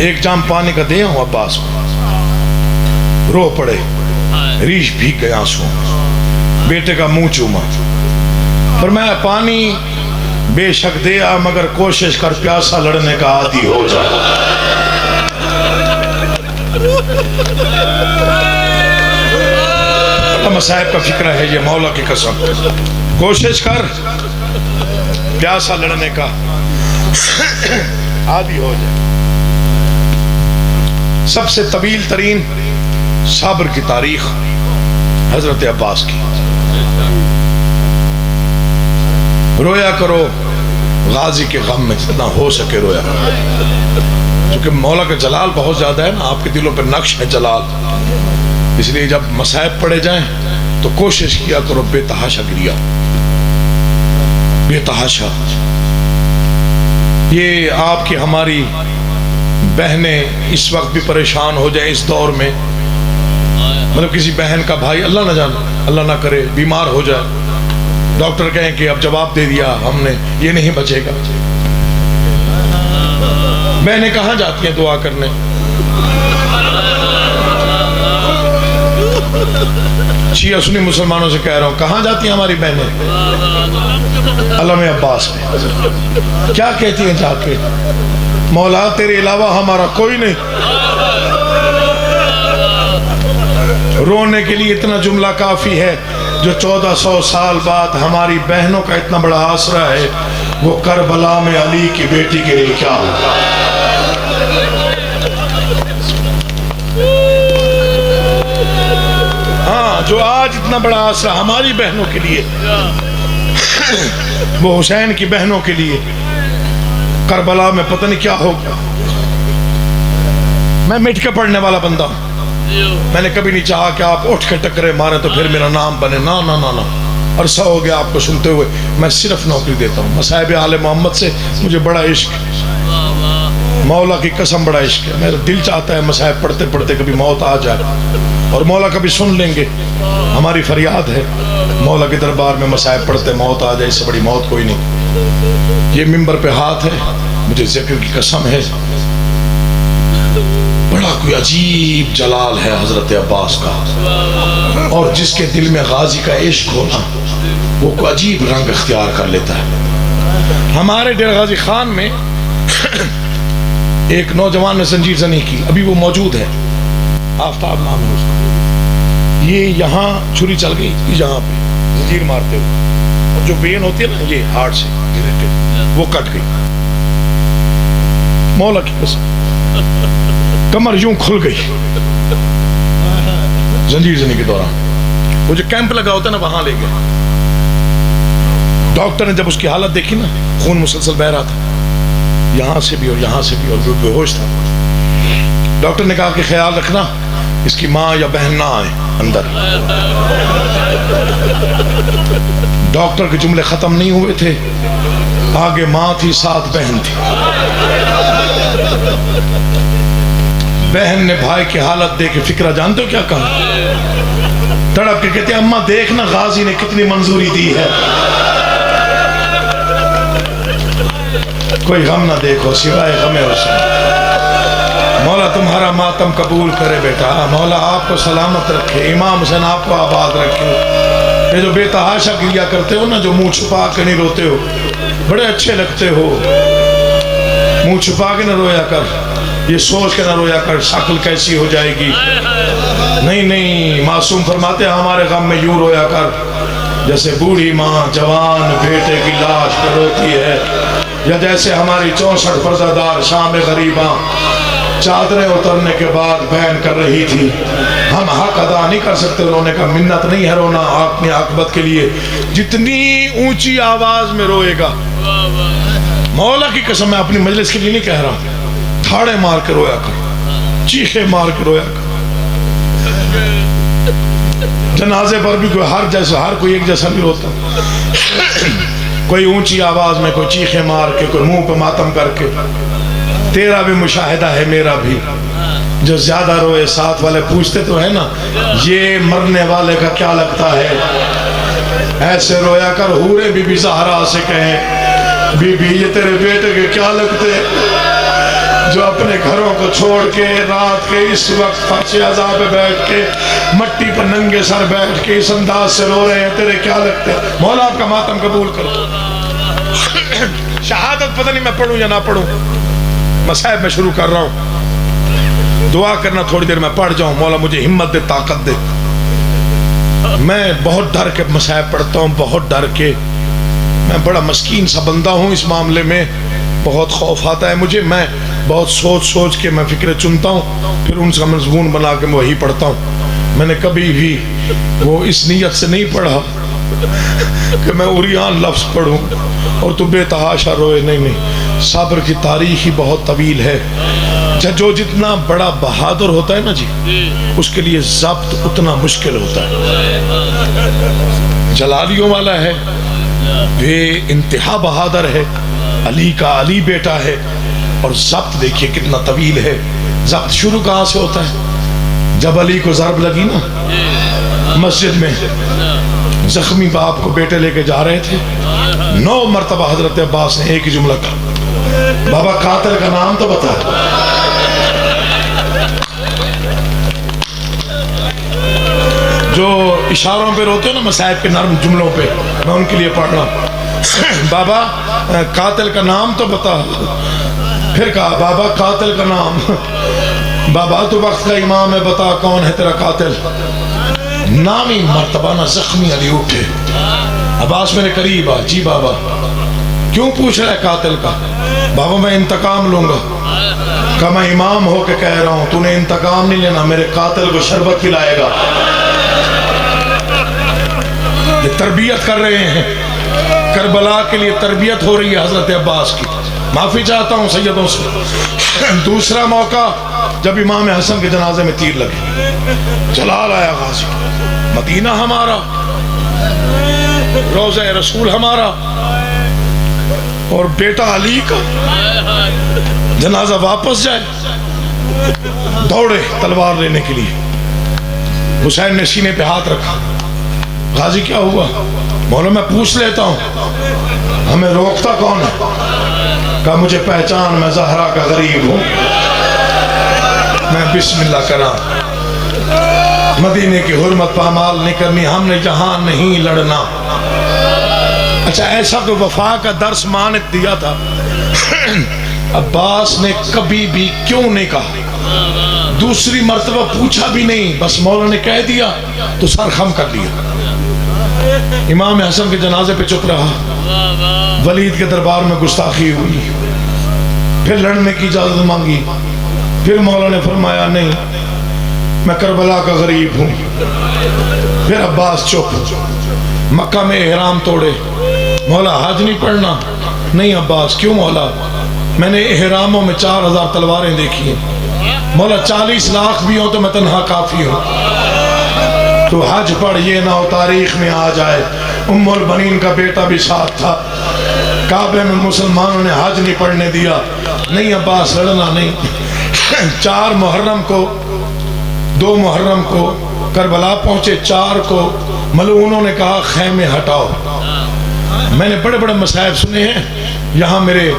ایک جام پانی کا دے آؤں عباس کو. رو پڑے، ریش بھیگ گئے آنسو. بیٹے کا منہ چوما، فرمایا پانی بے شک دے آ، مگر کوشش کر پیاسا لڑنے کا عادی ہو جا. مصائب کا فکر ہے یہ، مولا کی قسم. کوشش کر پیاسا لڑنے کا عادی ہو جائے. سب سے طویل ترین صبر کی تاریخ حضرت عباس کی. رویا کرو غازی کے غم میں، جتنا ہو سکے رویا کرو. کیونکہ مولا کا جلال بہت زیادہ ہے نا، آپ کے دلوں پہ نقش ہے جلال. اس لیے جب مصائب پڑے جائیں تو کوشش کیا کرو بے تحاشا گریا، بے تحاشا. یہ آپ کی ہماری بہنیں اس وقت بھی پریشان ہو جائیں اس دور میں، مطلب کسی بہن کا بھائی اللہ نہ جانے، اللہ نہ کرے بیمار ہو جائے، ڈاکٹر کہیں کہ اب جواب دے دیا ہم نے، یہ نہیں بچے گا. بہنیں کہاں جاتی ہیں دعا کرنے؟ شیعہ سنی مسلمانوں سے کہہ رہا ہوں، کہاں جاتی ہیں ہماری بہنیں؟ علم عباس میں. کیا کہتی ہیں جا کے؟ مولا تیرے علاوہ ہمارا کوئی نہیں. رونے کے لیے اتنا جملہ کافی ہے، جو 1400 سال بعد ہماری بہنوں کا اتنا بڑا آسرا ہے، وہ کربلا میں علی کی بیٹی کے لیے کیا ہوگا. ہاں، جو آج اتنا بڑا آسرا ہماری بہنوں کے لیے، وہ حسین کی بہنوں کے لیے کربلا میں پتہ نہیں کیا ہوگا. میں مٹ کے پڑھنے والا بندہ ہوں، میں نے کبھی نہیں چاہا کہ آپ اٹھ کے ٹکرے ماریں تو پھر میرا نام بنے. نا نا نا نا، عرصہ ہو گیا آپ کو سنتے ہوئے. میں صرف نوکری دیتا ہوں. مصائب آل محمد سے مجھے بڑا عشق ہے، مولا کی قسم بڑا عشق ہے. میرا دل چاہتا ہے مصائب پڑھتے پڑھتے کبھی موت آ جائے، اور مولا کبھی سن لیں گے. ہماری فریاد ہے مولا کے دربار میں مصائب پڑھتے موت آ جائے، اس سے بڑی موت کوئی نہیں. یہ ممبر پہ ہاتھ ہے، مجھے ذکر کی قسم ہے، بڑا کوئی عجیب جلال ہے حضرت عباس کا. اور جس کے دل میں غازی کا عشق ہونا، وہ کوئی عجیب رنگ اختیار کر لیتا ہے. ہمارے ڈیرہ غازی خان میں ایک نوجوان نے زنجیر زنی کی، ابھی وہ موجود ہے، آفتاب نام ہے اس کا. یہ یہاں چھری چل گئی، یہاں پہ زنجیر مارتے ہوئے، اور جو وین ہوتی ہے نا یہ ہارٹ سے ریلیٹڈ، وہ کٹ گئی. مولا کی قسم کمر یوں کھل گئی زنجیر زنی کے دوران. وہ جو کیمپ لگا ہوتا ہے نا وہاں لے گئے. ڈاکٹر نے جب اس کی حالت دیکھی نا, خون مسلسل بہ رہا تھا یہاں سے بھی اور یہاں سے بھی, اور وہ بے ہوش تھا. ڈاکٹر نے کہا کہ خیال رکھنا اس کی ماں یا بہن نہ آئے اندر. ڈاکٹر کے جملے ختم نہیں ہوئے تھے, آگے ماں تھی, ساتھ بہن تھی. بہن نے بھائی کی حالت دیکھ کے فکرہ جانتے ہو کیا کہا؟ تڑپ کے کہتے ہیں اماں دیکھنا غازی نے کتنی منظوری دی ہے, کوئی غم نہ دیکھو سوائے غم حسین. مولا تمہارا ماتم قبول کرے بیٹا, مولا آپ کو سلامت رکھے, امام حسین آپ کو آباد رکھے. یہ جو بے تحاشا کیا کرتے ہو نا, جو منہ چھپا کے نہیں روتے ہو, بڑے اچھے لگتے ہو. منہ چھپا کے نہ رویا کر, یہ سوچ کے نہ رویا کر شکل کیسی ہو جائے گی. نہیں نہیں, معصوم فرماتے ہیں ہمارے غم میں یوں رویا کر جیسے بوڑھی ماں جوان بیٹے کی لاش پر روتی ہے, یا جیسے ہماری 64 پردہ دار شام غریباں چادریں اترنے کے بعد بیان کر رہی تھی. ہم حق ادا نہیں کر سکتے. انہوں نے کہا منت نہیں ہے رونا اپنی عاقبت کے لیے, جتنی اونچی آواز میں روئے گا, مولا کی قسم میں اپنی مجلس کے لیے نہیں کہہ رہا, تھاڑے مار کے رویا کر, چیخے مار کے رویا کر. جنازے پر بھی ہر کوئی ایک جیسا نہیں روتا. کوئی اونچی آواز میں, کوئی چیخے مار کے, کوئی منہ پہ ماتم کر کے. تیرا بھی مشاہدہ ہے میرا بھی, جو زیادہ روئے ساتھ والے پوچھتے تو ہے نا یہ مرنے والے کا کیا لگتا ہے. ایسے رویا کر حورے بی بی زہرا سے کہیں بی بی یہ تیرے بیٹے کے کیا لگتے, جو اپنے گھروں کو چھوڑ کے رات کے اس وقت فرش عزا پہ بیٹھ کے مٹی پر ننگے سر بیٹھ کے اس انداز سے رو رہے ہیں, تیرے کیا لگتے. مولا آپ کا ماتم قبول کرو. شہادت پتہ نہیں میں پڑھوں یا نہ پڑھوں, مصائب میں شروع کر رہا ہوں. دعا کرنا تھوڑی دیر میں پڑھ جاؤں, مولا مجھے ہمت دے, طاقت دے. میں بہت ڈر کے مصائب پڑھتا ہوں, بہت ڈر کے. میں بڑا مسکین سا بندہ ہوں اس معاملے میں, بہت خوف آتا ہے مجھے. میں بہت سوچ کے میں فکریں چنتا ہوں, پھر ان کا مضمون بنا کے میں وہی پڑھتا ہوں. میں نے کبھی بھی وہ اس نیت سے نہیں پڑھا کہ میں عریان لفظ پڑھوں اور تو بے تحاشا روئے. نہیں, صبر کی تاریخ ہی بہت طویل ہے. جو جتنا بڑا بہادر ہوتا ہے نا جی, اس کے لیے ضبط اتنا مشکل ہوتا ہے. جلالیوں والا ہے, بے انتہا بہادر ہے, علی کا علی بیٹا ہے, اور ضبط دیکھیے کتنا طویل ہے. ضبط شروع کہاں سے ہوتا ہے؟ جب علی کو ضرب لگی نا مسجد میں, زخمی باپ کو بیٹے لے کے جا رہے تھے, 9 مرتبہ حضرت عباس نے ایک ہی جملہ کہا, بابا قاتل کا نام تو بتا. جو اشاروں پہ روتے ہو نا مصائب کے نرم جملوں پہ, میں ان کے لیے پڑھ رہا ہوں. بابا قاتل کا نام تو بتا. پھر کہا بابا قاتل کا نام. بابا تو وقت کا امام ہے, بتا کون ہے تیرا قاتل. نامی مرتبہ نہ زخمی علی اٹھے. عباس میرے قریب آ, جی بابا کیوں پوچھ رہا ہے قاتل کا؟ بابا میں انتقام لوں گا. کہا میں امام ہو کے کہہ رہا ہوں, تو نے انتقام نہیں لینا, میرے قاتل کو شربت کھلائے گا. یہ تربیت کر رہے ہیں, کربلا کے لیے تربیت ہو رہی ہے حضرت عباس کی. معافی چاہتا ہوں سیدوں سے. دوسرا موقع جب امام حسن کے جنازے میں تیر لگے, جلال آیا غازی, مدینہ ہمارا, روضہ رسول ہمارا, اور بیٹا علی کا جنازہ واپس جائے. دوڑے تلوار لینے کے لیے. حسین نے سینے پہ ہاتھ رکھا, غازی کیا ہوا؟ مولا میں پوچھ لیتا ہوں, ہمیں روکتا کون ہے؟ کہا مجھے پہچان, میں زہرا کا غریب ہوں, میں بسم اللہ کرا. مدینے کی حرمت پامال نہیں کرنی, ہم نے جہاں نہیں لڑنا. اچھا ایسا کہ وفا کا درس ماں نے دیا تھا, عباس نے کبھی بھی کیوں نہیں کہا, دوسری مرتبہ پوچھا بھی نہیں, بس مولا نے کہہ دیا تو سر خم کر لیا. امام حسن کے جنازے پہ چپ رہا. ولید کے دربار میں گستاخی ہوئی, پھر لڑنے کی اجازت مانگی. پھر مولا نے فرمایا نہیں, میں کربلا کا غریب ہوں. پھر عباس چپ. مکہ میں احرام توڑے. مولا حج نہیں پڑھنا؟ نہیں عباس. کیوں مولا؟ میں نے احراموں میں 4000 تلواریں دیکھی ہیں. مولا 40 لاکھ بھی ہوں تو میں تنہا کافی ہوں. تو حج پڑھ، یہ نہ ہو تاریخ میں آ جائے ام البنین کا بیٹا بھی ساتھ تھا، کعبے میں مسلمانوں نے حج نہیں پڑھنے دیا. نہیں عباس لڑنا نہیں. 4 محرم کو 2 محرم کو کربلا پہنچے، 4 کو ملعونوں نے کہا خیمے ہٹاؤ. میں نے بڑے بڑے مصائب سنے ہیں. یہاں میرے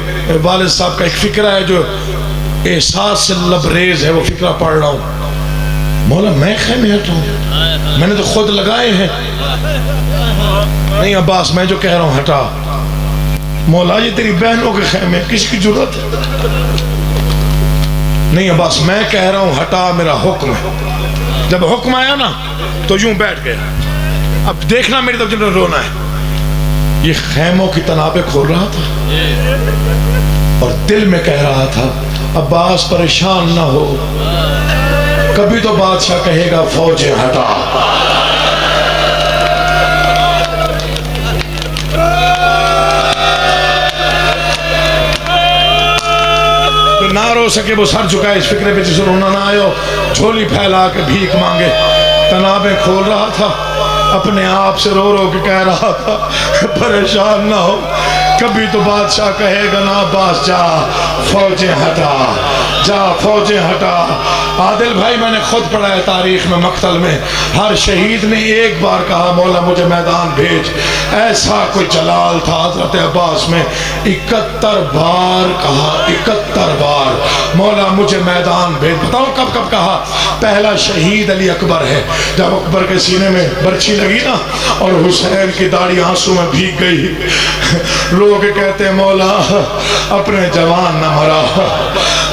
والد صاحب کا ایک فکرہ ہے جو احساس سے لبریز ہے، وہ فکرہ پڑھ رہا ہوں. مولا میں خیمے ہٹاؤں؟ میں نے تو خود لگائے ہیں. نہیں عباس میں جو کہہ رہا ہوں ہٹا. مولا یہ تیری بہنوں کے خیمے، کس کی ضرورت ہے؟ نہیں عباس میں کہہ رہا ہوں ہٹا، میرا حکم ہے. جب حکم آیا نا تو یوں بیٹھ گیا. اب دیکھنا میری طرف جنہوں رونا ہے. یہ خیموں کی تنابیں کھول رہا تھا اور دل میں کہہ رہا تھا عباس پریشان نہ ہو، کبھی تو بادشاہ کہے گا فوجیں ہٹا. تو نہ رو سکے وہ سر جھکائے اس فکرے پہ جسے رونا نہ آئے، جھولی پھیلا کے بھیک مانگے. تنابیں کھول رہا تھا، اپنے آپ سے رو رو کے کہہ رہا تھا پریشان نہ ہو، کبھی تو بادشاہ کہے گا نا عباس جا فوجیں ہٹا، جا فوجیں ہٹا. عادل بھائی میں نے خود پڑھا ہے تاریخ میں، مقتل میں ہر شہید نے ایک بار کہا مولا مجھے میدان بھیج. ایسا کوئی جلال تھا حضرت عباس میں، 71 بار کہا، 71 بار مولا مجھے میدان بھیج. بتاؤ کب کب کہا؟ پہلا شہید علی اکبر ہے، جب اکبر کے سینے میں برچھی لگی نا اور حسین کی داڑھی آنسو میں بھیگ گئی، رو کے کہتے ہیں مولا اپنے جوان نہ مرا،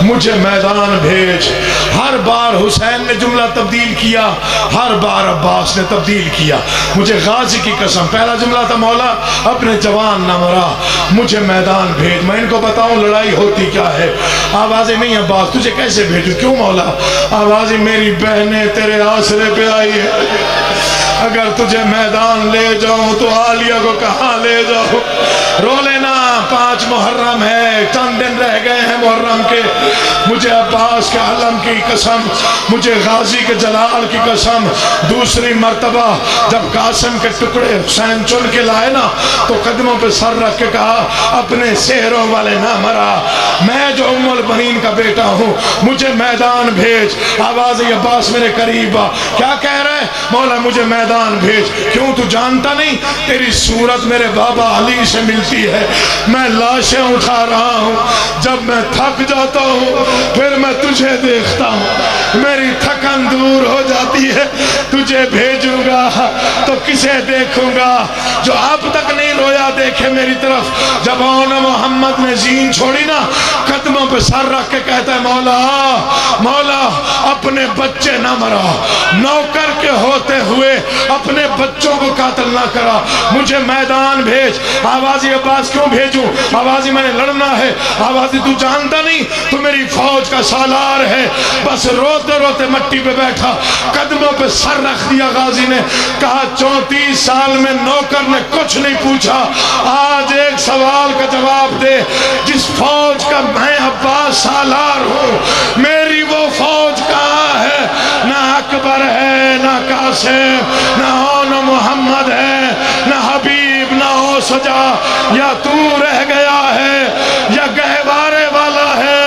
مجھے میدان بھیج. ہر بار حسین نے جملہ تبدیل کیا، ہر بار عباس نے تبدیل کیا. مجھے غازی کی قسم، پہلا جملہ تھا مولا اپنے جوان نہ مرا، مجھے میدان بھیج. میں ان کو بتاؤں لڑائی ہوتی کیا ہے. آوازیں نہیں عباس تجھے کیسے بھیجوں؟ کیوں مولا؟ آوازیں میری بہنیں تیرے آسرے پہ آئی ہے، اگر تجھے میدان لے جاؤں تو عالیہ کو کہاں لے جاؤں؟ رو لینا، 5 محرم ہے، چند دن رہ گئے ہیں محرم کے. مجھے عباس کے علم کی قسم، مجھے غازی کے جلال کی قسم، دوسری مرتبہ جب قاسم کے ٹکڑے حسین چن کے لائے نا تو قدموں پہ سر رکھ کے کہا اپنے سہروں والے نہ مرا، میں جو ام البنین کا بیٹا ہوں مجھے میدان بھیج. آواز عباس میرے قریب آ، کیا کہہ رہے؟ مولا مجھے میدان بھیج. کیوں تو جانتا نہیں تیری صورت میرے بابا علی سے ملتی ہے. میں لاشیں اٹھا رہا ہوں، جب میں تھک جاتا ہوں پھر میں تجھے دیکھتا ہوں، میری تھکن دور ہو جاتی ہے. تجھے بھیجوں گا تو کسے دیکھوں گا جو اب تک نہیں رویا دیکھے میری طرف. جب آن محمد نے زین چھوڑی نا قدموں پہ سر رکھ کے کہتا ہے مولا مولا اپنے بچے نہ مرا، نوکر کے ہوتے ہوئے اپنے بچوں کو قاتل نہ کرا، مجھے میدان بھیج. آوازی عباس کیوں بھیجوں؟ آوازی میں نے لڑنا ہے. آوازی تو جانتا نہیں تو میری فوج کا سالار ہے. بس روتے روتے مٹی پہ بیٹھا، قدموں پہ سر رکھ دیا. غازی نے کہا 34 سال میں نوکر نے کچھ نہیں پوچھا، آج ایک سوال کا جواب دے. جس فوج کا میں عباس سالار ہوں میری وہ فوج کہاں ہے؟ نہ اکبر ہے، نہ قاسم، نہ آن محمد ہے، نہ حبیب، نہ اوسجا. یا تو رہ گیا ہے، یا گہوارے والا ہے،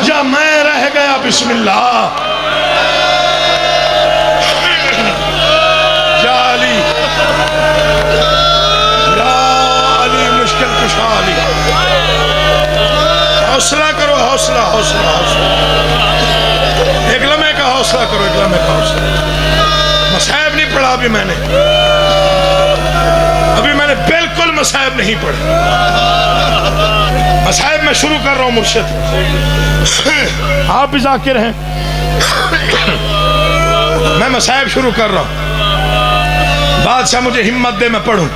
یا میں رہ گیا. بسم اللہ. یا علی، یا علی مشکل کشا علی. حوصلہ کرو، حوصلہ حوصلہ حوصلہ. ایک لمحے کا حوصلہ کرو، ایک لمحے کا حوصلہ. مصائب نہیں پڑھا ابھی میں نے، ابھی میں نے بالکل مصائب نہیں پڑھے. مصائب میں شروع کر رہا ہوں مرشد، آپ بھی ذاکر ہیں. میں مصائب شروع کر رہا ہوں. بادشاہ مجھے ہمت دے میں پڑھوں.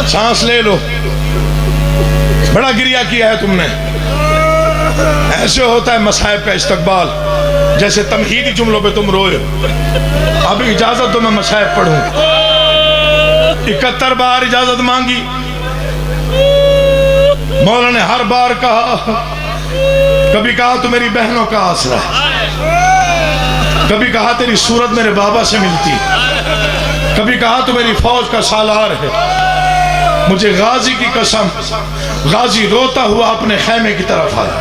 سانس لے لو. بڑا گریہ کیا ہے تم نے، ایسے ہوتا ہے مصائب کا استقبال، جیسے تمہیدی جملوں پہ تم روئے۔ اب اجازت دو میں مصائب پڑھوں۔ 71 بار اجازت مانگی، مولا نے ہر بار کہا، کبھی کہا تو میری بہنوں کا آسرا ہے، کبھی کہا تیری صورت میرے بابا سے ملتی، کبھی کہا تو میری فوج کا سالار ہے۔ مجھے غازی کی قسم، غازی روتا ہوا اپنے خیمے کی طرف آیا۔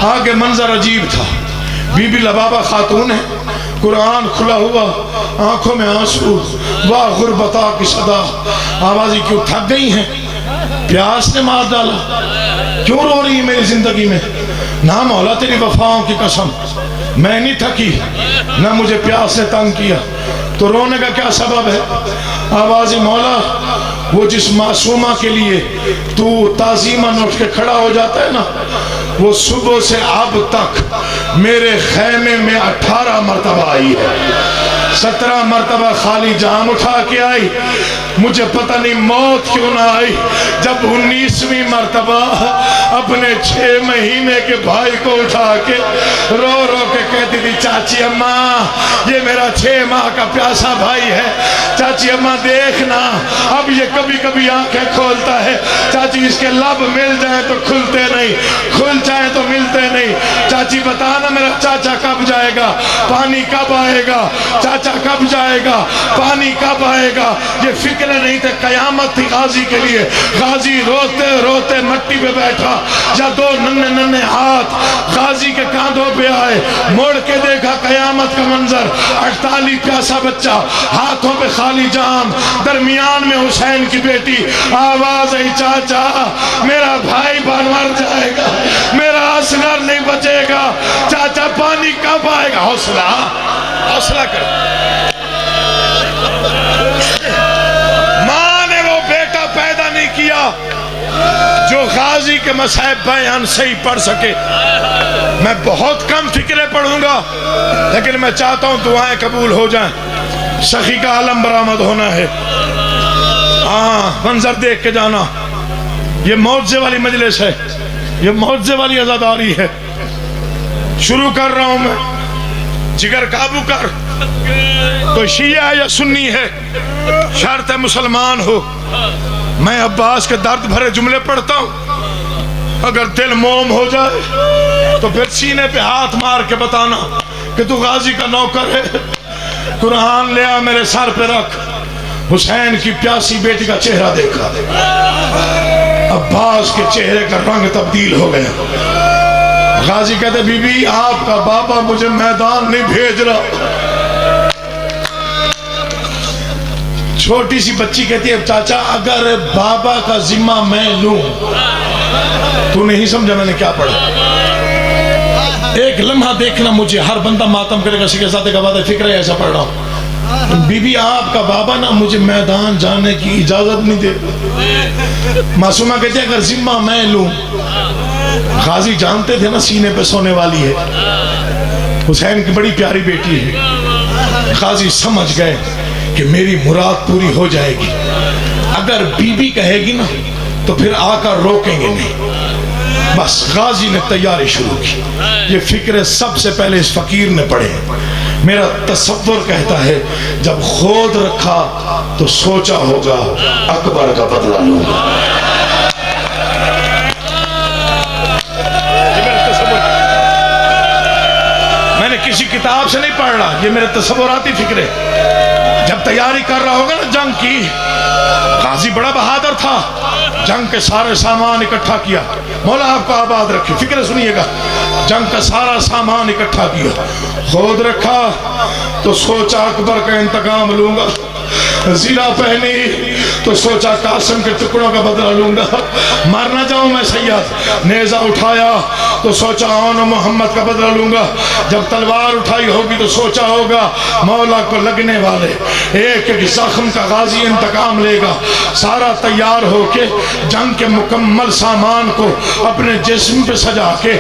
آگے منظر عجیب تھا، بی بی لبابہ خاتون ہے، قرآن کھلا ہوا، آنکھوں میں آنسو، واہ غربتا کی صدا۔ آوازی کیوں تھک گئی ہیں؟ پیاس نے مار ڈالا، کیوں رو رہی ہے میری زندگی میں؟ نہ مولا تیری وفاؤں کی قسم، میں نہیں تھکی، نہ مجھے پیاس نے تنگ کیا، تو رونے کا کیا سبب ہے؟ آوازی مولا وہ جس معصومہ کے لیے تو تعظیماً اٹھ کے کھڑا ہو جاتا ہے نا، وہ صبح سے اب تک میرے خیمے میں 18 مرتبہ آئی ہے، 17 مرتبہ خالی جام اٹھا کے آئی۔ مجھے پتہ نہیں موت کیوں نہ آئی جب 19ویں مرتبہ اپنے 6 مہینے کے بھائی کو اٹھا کے رو رو کے کہتی تھی، چاچی اماں یہ میرا 6 ماہ کا پیاسا بھائی ہے، چاچی اماں دیکھنا اب یہ کبھی کبھی آنکھیں کھولتا ہے، چاچی اس کے لب مل جائیں تو کھلتے نہیں، کھل جائیں تو ملتے نہیں، چاچی بتانا میرا چاچا کب جائے گا، پانی کب آئے گا، چاچا کب جائے گا، پانی کب آئے گا۔ یہ فکر نہیں تھے، قیامت تھی غازی کے لیے۔ غازی روتے روتے مٹی پہ بیٹھا، یا 2 ننھے ننھے ہاتھ غازی کے کاندھوں پہ آئے، موڑ کے دیکھا قیامت کا منظر، 48 پیاسا بچہ، ہاتھوں پہ خالی جام، درمیان میں حسین کی بیٹی۔ آواز آئی، چاچا میرا بھائی مر جائے گا، میرا اصغر نہیں بچے گا، چاچا پانی کب آئے گا؟ حوصلہ حوصلہ کر۔ ماں نے وہ بیٹا پیدا نہیں کیا جو غازی کے مصائب بیان صحیح پڑھ سکے۔ میں بہت کم فکرے پڑھوں گا، لیکن میں چاہتا ہوں دعائیں قبول ہو جائیں۔ سخی کا عالم برآمد ہونا ہے۔ ہاں منظر دیکھ کے جانا، یہ معجزے والی مجلس ہے، یہ معجزے والی عزاداری ہے۔ شروع کر رہا ہوں میں، جگر قابو کر، کوئی شیعہ یا سنی ہے، شرط ہے مسلمان ہو۔ میں عباس کے درد بھرے جملے پڑھتا ہوں، اگر دل موم ہو جائے تو پھر سینے پہ ہاتھ مار کے بتانا کہ تو غازی کا نوکر ہے۔ قرآن لے آ میرے سر پہ رکھ۔ حسین کی پیاسی بیٹی کا چہرہ دیکھا، عباس کے چہرے کا رنگ تبدیل ہو گیا۔ غازی کہتے بی بی آپ کا بابا مجھے میدان نہیں بھیج رہا۔ چھوٹی سی بچی کہتی ہے چاچا اگر بابا کا ذمہ میں لوں، تو نہیں سمجھا میں نے کیا پڑھا؟ ایک لمحہ دیکھنا مجھے، ہر بندہ ماتم کرے گا شہزادے کا وعدہ فکر ہے ایسا پڑھ رہا ہوں۔ بی بی آپ کا بابا نا مجھے میدان جانے کی اجازت نہیں دے۔ معصومہ کہتے ہیں اگر ذمہ میں لوں، غازی جانتے تھے نا سینے پہ سونے والی ہے، حسین کی بڑی پیاری بیٹی ہے۔ غازی سمجھ گئے کہ میری مراد پوری ہو جائے گی، اگر بی بی کہے گی نا تو پھر آ کر روکیں گے نہیں۔ بس غازی نے تیاری شروع کی۔ یہ فکرے سب سے پہلے اس فقیر نے پڑھے۔ میرا تصور کہتا ہے جب خود رکھا تو سوچا ہوگا اکبر کا بدلہ لوں گا۔ میں نے کسی کتاب سے نہیں پڑھ رہا، یہ میرے تصوراتی فکرے۔ جب تیاری کر رہا ہوگا نا جنگ کی، غازی بڑا بہادر تھا، جنگ کے سارے سامان اکٹھا کیا۔ مولا آپ کو آباد رکھے، فکر سنیے گا۔ جنگ کا سارا سامان اکٹھا کیا، خود رکھا تو سوچا اکبر کا انتقام لوں گا۔ زیرہ پہنی تو سوچا قاسم کے ٹکڑوں کا بدلہ لوں گا، مر نہ جاؤں میں سید۔ نیزہ اٹھایا تو سوچا اون محمد کا بدلہ لوں گا۔ جب تلوار اٹھائی ہوگی تو سوچا ہوگا مولا کو لگنے والے ایک ایک زخم کا غازی انتقام لے گا۔ سارا تیار ہو کے جنگ کے مکمل سامان کو اپنے جسم پہ سجا کے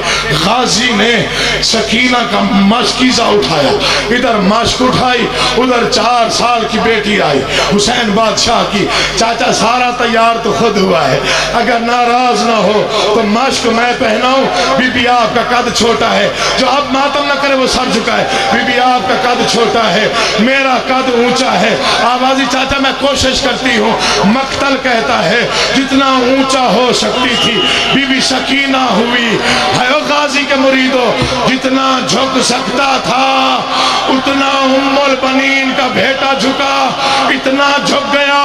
غازی غازی نے سکینہ کا مشکیزہ اٹھایا، ادھر مشک اٹھائی، ادھر 4 سال کی بیٹی آئی حسین بادشاہ کی۔ چاچا سارا تیار تو خود ہوا ہے، اگر ناراض نہ ہو تو مشک میں پہناؤں؟ بی بی آپ کا قد چھوٹا ہے، جو اب ماتم نہ کرے وہ سر جھکائے۔ بی بی آپ کا قد چھوٹا ہے، میرا قد اونچا ہے۔ آوازی چاچا میں کوشش کرتی ہوں، مقتل کہتا ہے جتنا اونچا ہو سکتی تھی بی بی سکینہ ہوئی۔ ہے غازی کے مریدو، جتنا جھک سکتا تھا اتنا ام البنین کا بیٹا جھکا، اتنا جھک گیا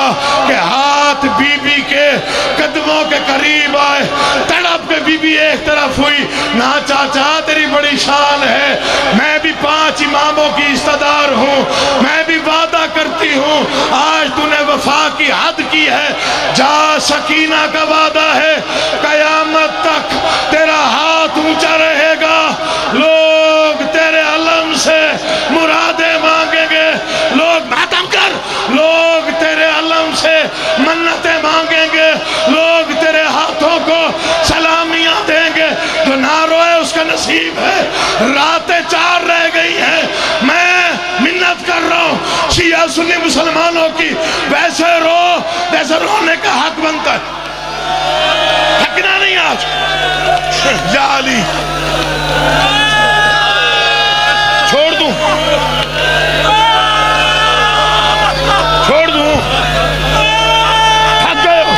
کہ ہاتھ بی بی کے قدموں کے قریب آئے، تڑپ کے بی بی ایک طرف ہوئی۔ نا چاچا تیری بڑی شان ہے، میں بھی 5 اماموں کی استدار ہوں، میں بھی وعدہ کرتی ہوں آج تو نے وفا کی حد کی ہے، جا سکینہ کا وعدہ ہے قیامت تک تیرا ہاتھ اونچا رہے گا، لوگ تیرے علم سے مرادیں مانگیں گے، لوگ ماتم کر، لوگ تیرے علم سے منتیں مانگیں گے، لوگ تیرے ہاتھوں کو سلامیاں دیں گے۔ جو نہ روئے اس کا نصیب ہے، راتیں 4 رہ گئی ہیں، میں منت کر رہا ہوں شیعہ سنی مسلمانوں کی، ویسے رو جیسے رونے کا حق بنتا ہے، تھکنا نہیں آج۔ یا علی چھوڑ دوں، چھوڑ دوں، تھک گئے ہو؟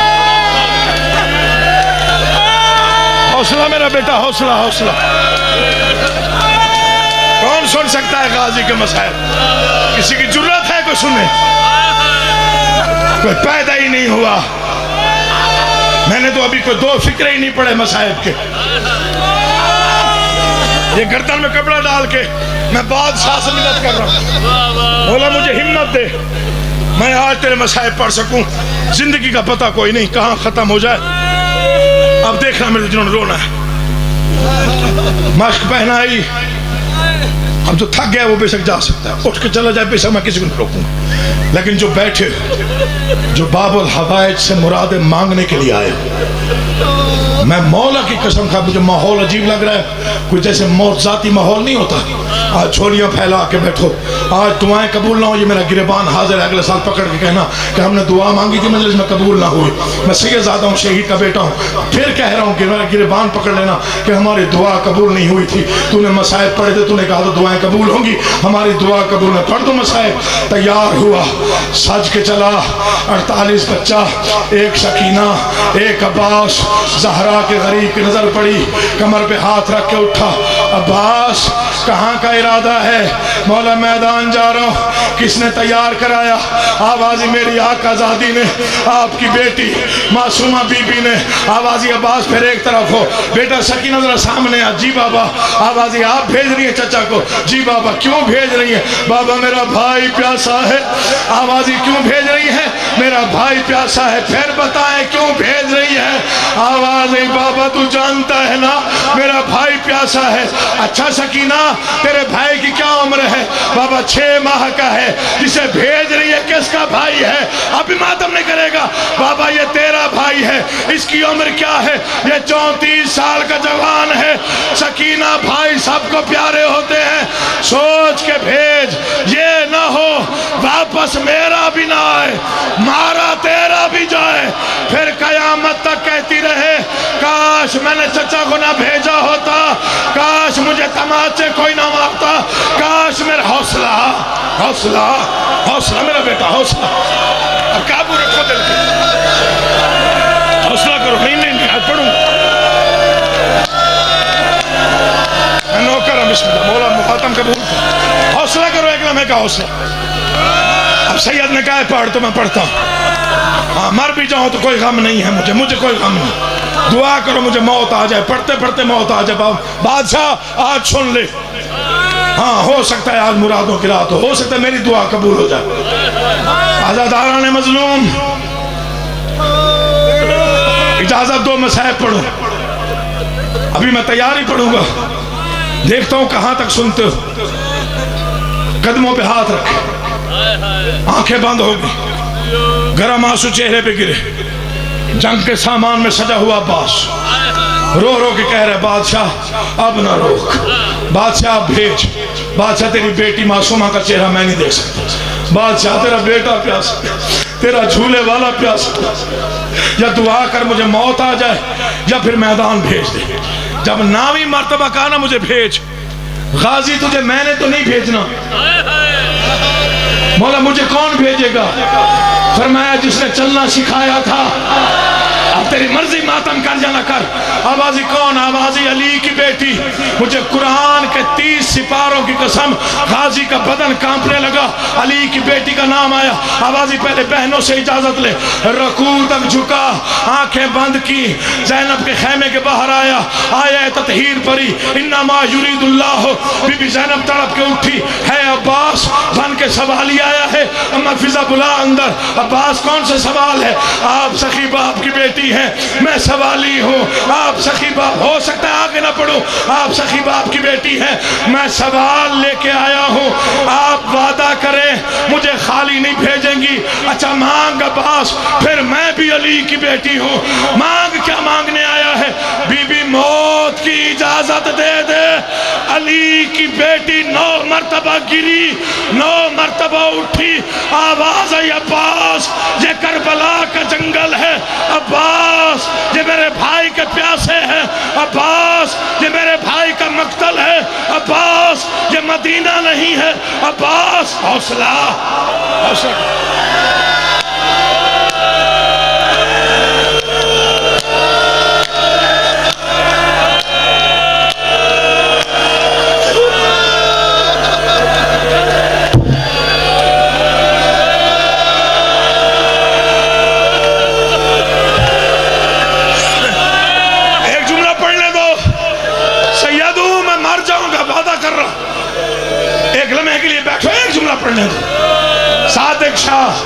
حوصلہ میرا بیٹا، حوصلہ حوصلہ۔ کون سن سکتا ہے غازی کے مسائل؟ کسی کی جرت ہے کوئی سنے؟ کوئی پیدا ہی نہیں ہوا۔ میں نے تو ابھی کوئی 2 فکرے ہی نہیں پڑے مسائب کے۔ یہ گردن میں کپڑا ڈال کے میں بادشاہ سے منت کر رہا ہوں، مولا مجھے ہمت دے، میں آج تیرے مسائب پڑھ سکوں۔ زندگی کا پتہ کوئی نہیں کہاں ختم ہو جائے۔ اب دیکھنا میرے جنہوں نے رونا ہے۔ مشق پہنائی، اب جو تھک گیا وہ بے شک جا سکتا ہے، اٹھ کے چلا جائے بے شک میں کسی کو نہیں روکوں گا، لیکن جو بیٹھے جو باب الحوائج سے مرادیں مانگنے کے لیے آئے، میں مولا کی قسم کھا، مجھے ماحول عجیب لگ رہا ہے، کوئی جیسے ذاتی ماحول نہیں ہوتا۔ آج چھوڑیاں پھیلا کے بیٹھو، آج دعائیں قبول نہ ہو، یہ میرا گریبان حاضر ہے، اگلے سال پکڑ کے کہنا کہ ہم نے دعا مانگی تھی مجلس میں قبول نہ ہوئی، میں سید زادہ ہوں، شہید کا بیٹا ہوں، پھر کہہ رہا ہوں کہ میرا گریبان پکڑ لینا کہ ہماری دعا قبول نہیں ہوئی تھی، تو نے مسائب پڑھے تھے، تو نے کہا تو دعائیں قبول ہوں گی، ہماری دعا قبول ہے، پڑھ دو مسائب۔ تیار ہوا، سج کے چلا، 48 بچہ، 1 سکینہ، 1 عباس، زہرا کے غریب کی نظر پڑی، کمر پہ ہاتھ رکھ کے اٹھا، عباس کہاں کا ارادہ ہے؟ مولا میدان جا رہا ہوں، کس نے تیار کرایا؟ آوازی میری آقا زادی نے، آپ کی بیٹی معصومہ بی بی نے۔ آوازی عباس پھر ایک طرف ہو، بیٹا سکینہ ذرا سامنے آ۔ جی بابا۔ آوازی آپ بھیج رہی ہیں چچا کو؟ جی بابا۔ کیوں بھیج رہی ہیں؟ بابا میرا بھائی پیاسا ہے۔ آوازی کیوں بھیج رہی ہیں؟ میرا بھائی پیاسا ہے۔ پھر بتائیں کیوں بھیج رہی ہے؟ آوازی بابا تو جانتا ہے نا میرا بھائی پیاسا ہے۔ اچھا سکینہ تیرے بھائی کی کیا عمر ہے؟ بابا 6 ماہ کا ہے۔ جسے بھیج رہی ہے کس کا بھائی ہے؟ ابھی ماتم نہیں کرے گا۔ بابا یہ تیرا بھائی ہے، اس کی عمر کیا ہے؟ یہ 34 سال کا جوان ہے۔ سکینہ بھائی سب کو پیارے ہوتے ہیں، سوچ کے بھیج، یہ نہ ہو واپس میرا بھی نہ آئے، مارا تیرا بھی جائے، پھر قیامت تک کہتی رہے کاش میں نے چچا کو نہ بھیجا ہوتا، کاش مجھے تماچے کوئی نہ مارتا، کاش میرا حوصلہ حوصلہ حوصلہ میرا بیٹا حوصلہ، اب قابو رکھو دل کے، حوصلہ کرو۔ نہیں آج پڑھوں میں نوکر ہوں، بسم اللہ مولا مخاتم قبول کر، حوصلہ کرو، ایک لمحے کا حوصلہ۔ اب سید نے کہا ہے پڑھ تو میں پڑھتا ہوں، ہاں مر بھی جاؤں تو کوئی غم نہیں ہے، مجھے کوئی غم نہیں، دعا کرو مجھے موت آ جائے، پڑھتے پڑھتے موت آ جائے۔ بادشاہ آج سن لے، ہاں ہو سکتا ہے آج مرادوں کی رات ہو سکتا ہے میری دعا قبول ہو جائے۔ آزاداران مظلوم اجازت دو میں صاحب پڑھوں، ابھی میں تیاری پڑھوں گا، دیکھتا ہوں کہاں تک سنتے ہو۔ قدموں پہ ہاتھ رکھے، آنکھیں بند ہو گئی، گرم آنسو چہرے پہ گرے، جنگ کے سامان میں سجا ہوا عباس رو رو کے کہہ رہے بادشاہ اب نہ روک، بادشاہ اب بھیج، بادشاہ تیری بیٹی معصومہ کا چہرہ میں نہیں دیکھ سکتا، بادشاہ تیرا بیٹا پیاسا، تیرا جھولے والا پیاسا، یا دعا کر مجھے موت آ جائے یا پھر میدان بھیج دے۔ جب 9ویں مرتبہ کہا نا مجھے بھیج، غازی تجھے میں نے تو نہیں بھیجنا، مولا مجھے کون بھیجے گا؟ فرمایا جس نے چلنا سکھایا تھا، اب تیری مرضی ماتم کر یا نہ کر۔ آوازی کون؟ آوازی علی کی بیٹی۔ مجھے قرآن کے 30 سپاروں کی قسم، غازی کا بدن کانپنے لگا، علی کی بیٹی کا نام آیا۔ آوازی پہلے بہنوں سے اجازت لے، رکوع تک جھکا، آنکھیں بند کی، زینب کے خیمے کے باہر آیا، آیہ تطہیر پڑھی، انما یرید اللہ۔ بی بی زینب تڑپ کے اٹھی، ہے عباس بن کے سوالی آیا ہے، اما فضا بلا اندر۔ عباس کون سے سوال ہے؟ آپ سخی باپ کی بیٹی ہیں، میں سوالی ہوں، آپ سخی باپ، ہو سکتا ہے آگے نہ پڑھوں، آپ سخی باپ کی بیٹی ہیں، میں سوال لے کے آیا ہوں، آپ وعدہ کریں مجھے خالی نہیں بھیجیں گی۔ اچھا مانگ عباس، پھر میں بھی علی کی بیٹی ہوں، مانگ کیا مانگنے آیا ہے؟ بی بی موت کی اجازت دے دے۔ علی کی بیٹی 9 مرتبہ گری، 9 مرتبہ اٹھی، آواز آئی عباس یہ کربلا کا جنگل ہے، عباس یہ میرے بھائی کے پیاسے ہیں، عباس یہ میرے بھائی کا مقتل ہے، عباس یہ مدینہ نہیں ہے، عباس حوصلہ حوصلہ۔ صادق شاہ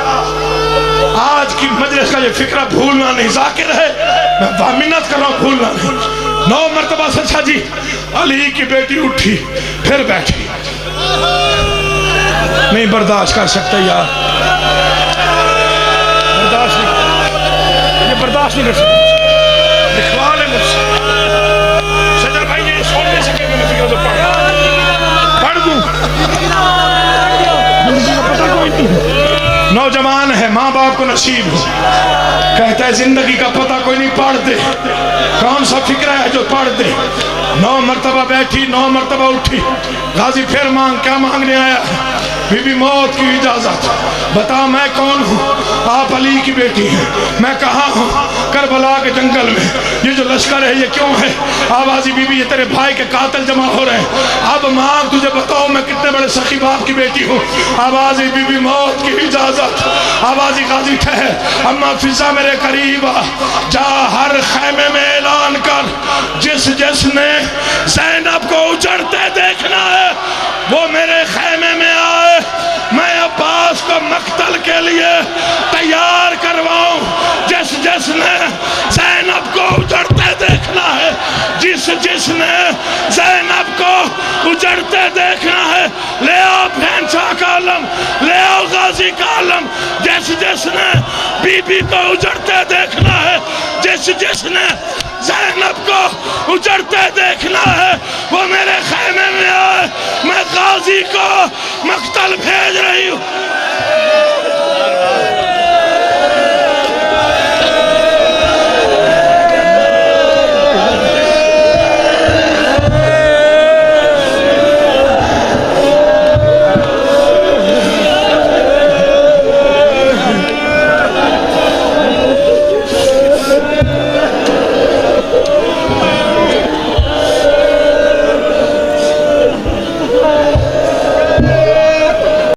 آج کی مجلس کا یہ فکرہ بھولنا نہیں، ذاکر ہے میں منت کر رہا ہوں، بھولنا نہیں۔ 9 مرتبہ سچا جی علی کی بیٹی اٹھی پھر بیٹھی، نہیں برداشت کر سکتا یار، برداشت نہیں، یہ برداشت نہیں کر سکتا، لکھوا لے مجھ سے سجر بھائی یہ سوڑ نہیں سکے میں فکرہ تو پڑھ دوں، نوجوان ہے ماں باپ کو نصیب ہو، کہتا ہے زندگی کا پتہ کوئی نہیں، پڑھ دے، کون سا فکرہ ہے جو پڑھ دے۔ 9 مرتبہ بیٹھی، 9 مرتبہ اٹھی، غازی پھر مانگ، کیا مانگنے آیا؟ بی بی موت کی اجازت، بتا میں کون ہوں؟ آپ علی کی بیٹی ہیں، میں کہاں ہوں؟ کربلا کے جنگل میں، یہ جو لشکر ہے یہ کیوں ہے؟ آوازی بی بی یہ تیرے بھائی کے قاتل جمع ہو رہے ہیں، اب مانگ تجھے بتاؤ میں کتنے بڑے سخی باپ کی بیٹی ہوں۔ آوازی بی بی موت کی اجازت، آوازی غازی ٹھہر، اما فضا میرے قریب آ، جا ہر خیمے میں اعلان کر جس جس نے زینب کو اجڑتے دیکھنا ہے وہ میرے خیمے میں آئے، میں عباس کو مقتل کے لیے تیار کرواؤں، جس جس نے زینب کو اجڑتے دیکھنا ہے، جس جس نے زینب کو اجڑتے دیکھنا ہے، لے آؤ بھینچا کا علم، لے آؤ غازی کا علم، جس جس نے بی بی کو اجڑتے دیکھنا ہے، جس جس نے زینب کو اجڑتے دیکھنا ہے وہ میرے خیمے میں آئے، میں غازی کو مقتل بھیج رہی ہوں۔